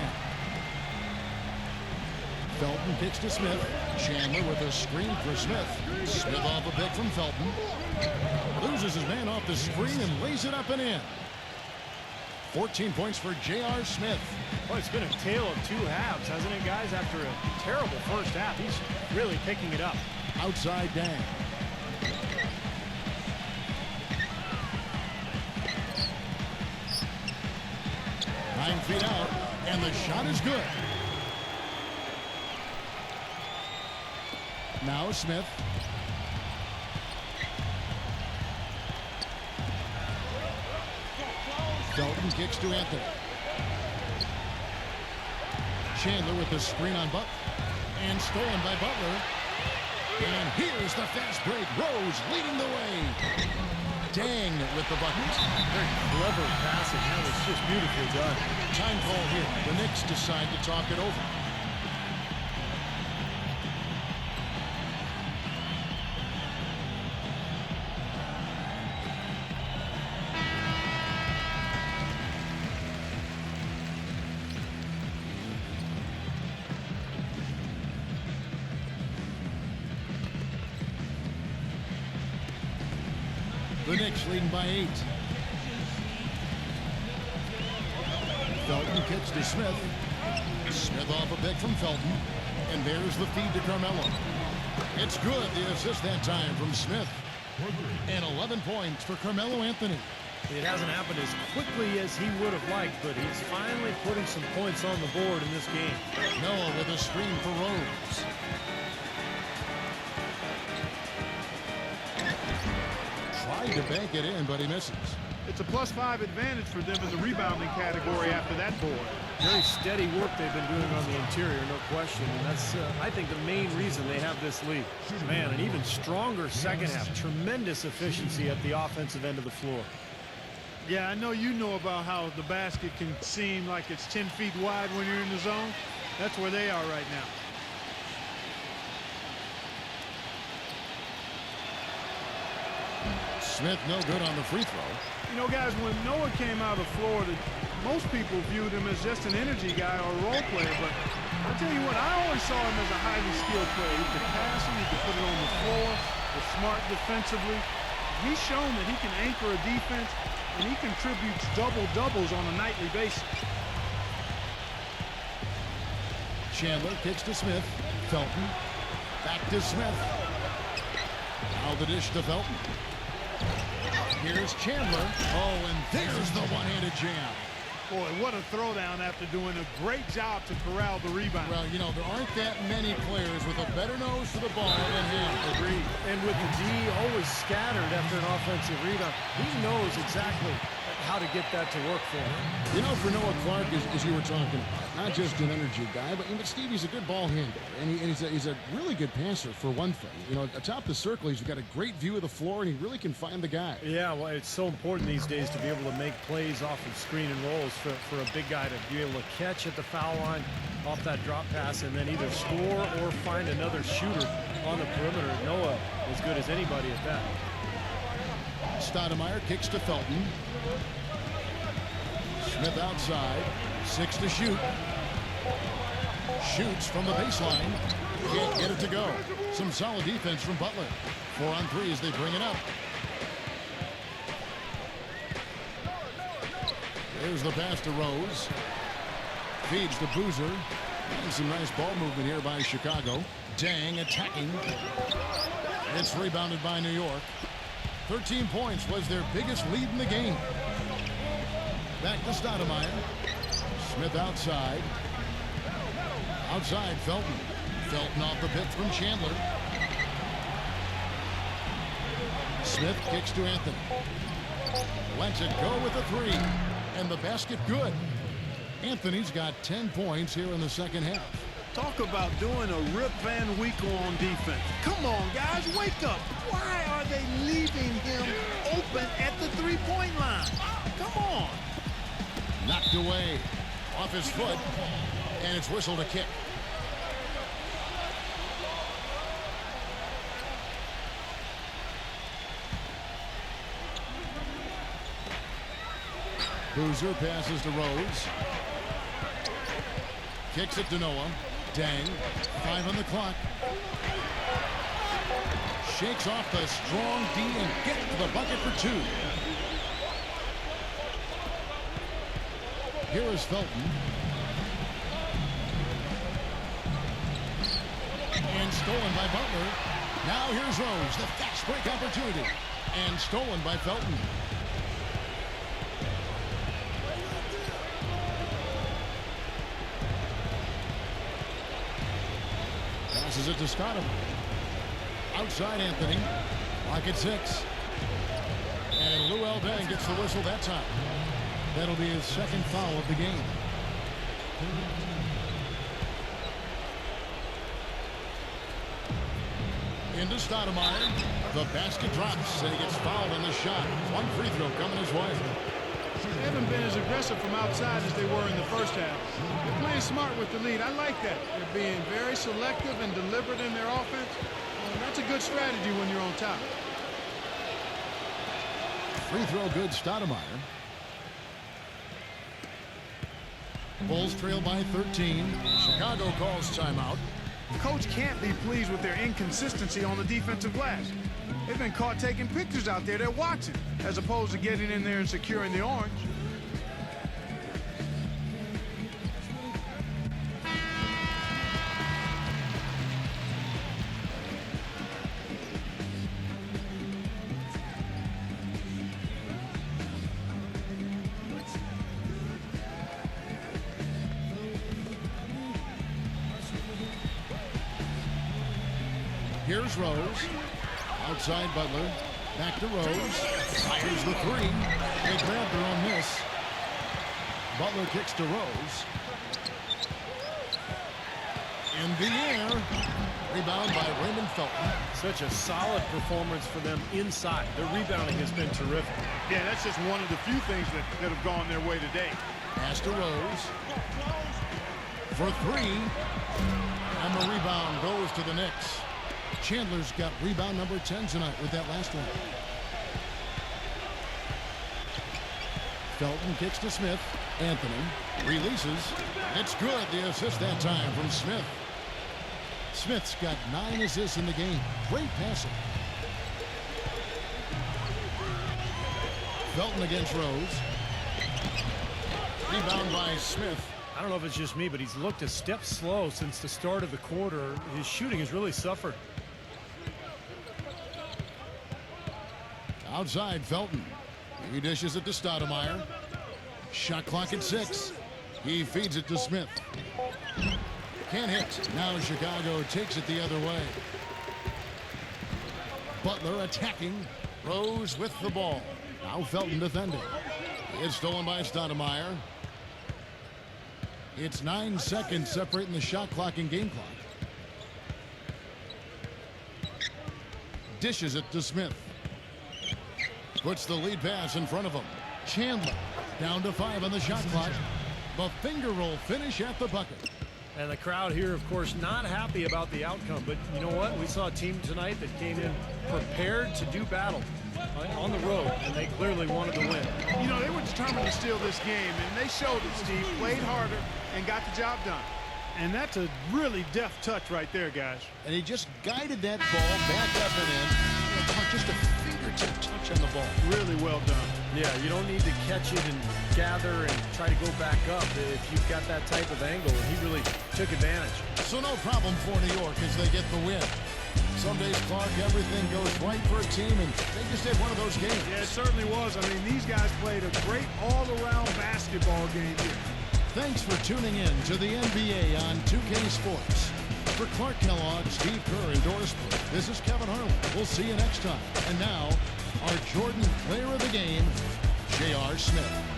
Felton kicks to Smith. Chandler with a screen for Smith. Smith off a pick from Felton. Loses his man off the screen and lays it up and in. 14 points for J.R. Smith. Well, it's been a tale of two halves, hasn't it, guys? After a terrible first half, he's really picking it up. Outside Dang. Nine feet out, and the shot is good. Now Smith. Felton kicks to Anthony. Chandler with the screen on Butler. And stolen by Butler. And here's the fast break. Rose leading the way. Dang with the bucket. Very clever passing. That was just beautifully done. Time call here. The Knicks decide to talk it over. The Knicks leading by 8. Felton kicks to Smith. Smith off a pick from Felton. And there's the feed to Carmelo. It's good, the assist that time from Smith. And 11 points for Carmelo Anthony. It hasn't happened as quickly as he would have liked, but he's finally putting some points on the board in this game. Noah with a screen for Rose. Tried to bank it in, but he misses. It's a +5 advantage for them in the rebounding category after that board. Very steady work they've been doing on the interior, no question. And that's, I think, the main reason they have this lead. Man, an even stronger second half. Tremendous efficiency at the offensive end of the floor. Yeah, I know you know about how the basket can seem like it's 10 feet wide when you're in the zone. That's where they are right now. Smith no good on the free throw. You know, guys, when Noah came out of Florida, most people viewed him as just an energy guy or a role player. But I'll tell you what, I always saw him as a highly skilled player. He could pass him, he could put it on the floor, was smart defensively. He's shown that he can anchor a defense, and he contributes double-doubles on a nightly basis. Chandler kicks to Smith. Felton. Back to Smith. Now the dish to Felton. Here's Chandler. Oh, and there's the one-handed jam. Boy, what a throwdown after doing a great job to corral the rebound. Well, you know, there aren't that many players with a better nose for the ball than him. Agreed. And with the D always scattered after an offensive rebound, he knows exactly how to get that to work for him. You know, for Noah Clark, as you were talking about, not just an energy guy, but Stevie's a good ball handler, and he's a really good passer for one thing. You know, atop the circle, he's got a great view of the floor, and he really can find the guy. Yeah, well, it's so important these days to be able to make plays off of screen and rolls for a big guy to be able to catch at the foul line, off that drop pass and then either score or find another shooter on the perimeter. Noah as good as anybody at that. Stoudemire kicks to Felton. Smith outside. 6 to shoot. Shoots from the baseline. Can't get it to go. Some solid defense from Butler. 4 on 3 as they bring it up. There's the pass to Rose. Feeds to Boozer. And some nice ball movement here by Chicago. Dang attacking. It's rebounded by New York. 13 points was their biggest lead in the game. Back to Stoudemire. Smith outside. Outside Felton. Felton off the pick from Chandler. Smith kicks to Anthony. Lets it go with a 3. And the basket good. Anthony's got 10 points here in the second half. Talk about doing a Rip Van Winkle on defense. Come on, guys, wake up. Why are they leaving him open at the three-point line? Come on. Knocked away off his foot, and it's whistled a kick. Boozer passes to Rose. Kicks it to Noah. Dang. 5 on the clock. Shakes off the strong D and gets to the bucket for 2. Here is Felton. And stolen by Butler. Now here's Rose. The fast break opportunity. And stolen by Felton. Passes it to Stoudemire. Outside Anthony. Lock at 6. And Luol Deng gets the whistle that time. That'll be his second foul of the game. Into Stoudemire. The basket drops and he gets fouled on the shot. 1 free throw coming his way. They haven't been as aggressive from outside as they were in the first half. They're playing smart with the lead. I like that. They're being very selective and deliberate in their offense. And that's a good strategy when you're on top. Free throw good, Stoudemire. Bulls trail by 13. Chicago calls timeout. Coach can't be pleased with their inconsistency on the defensive glass. They've been caught taking pictures out there. They're watching, as opposed to getting in there and securing the orange. Here's Rose. Outside Butler. Back to Rose. Fires the 3. They grab her on this. Butler kicks to Rose. In the air. Rebound by Raymond Felton. Such a solid performance for them inside. Their rebounding has been terrific. Yeah, that's just one of the few things that have gone their way today. Pass to Rose. For 3. And the rebound goes to the Knicks. Chandler's got rebound number 10 tonight with that last one. Felton kicks to Smith. Anthony releases. It's good. The assist that time from Smith. Smith's got 9 assists in the game. Great passing. Felton against Rose. Rebound by Smith. I don't know if it's just me, but he's looked a step slow since the start of the quarter. His shooting has really suffered. Outside Felton. He dishes it to Stoudemire. Shot clock at 6. He feeds it to Smith. Can't hit. Now Chicago takes it the other way. Butler attacking. Rose with the ball. Now Felton defending. It's stolen by Stoudemire. It's 9 seconds separating the shot clock and game clock. Dishes it to Smith. Puts the lead pass in front of him. Chandler down to 5 on the shot clock. The finger roll finish at the bucket. And the crowd here, of course, not happy about the outcome. But you know what? We saw a team tonight that came in prepared to do battle on the road, and they clearly wanted to win. You know, they were determined to steal this game, and they showed it, Steve. Played harder and got the job done. And that's a really deft touch right there, guys. And he just guided that ball back up and in. Just a fingertip touch on the ball. Really well done. Yeah, you don't need to catch it and gather and try to go back up if you've got that type of angle, and he really took advantage. So no problem for New York as they get the win. Some days, Clark, everything goes right for a team, and they just had one of those games. Yeah, it certainly was. I mean, these guys played a great all-around basketball game here. Thanks for tuning in to the NBA on 2K Sports. For Clark Kellogg, Steve Kerr, and Doris Burke, this is Kevin Harlan. We'll see you next time. And now, our Jordan Player of the Game, J.R. Smith.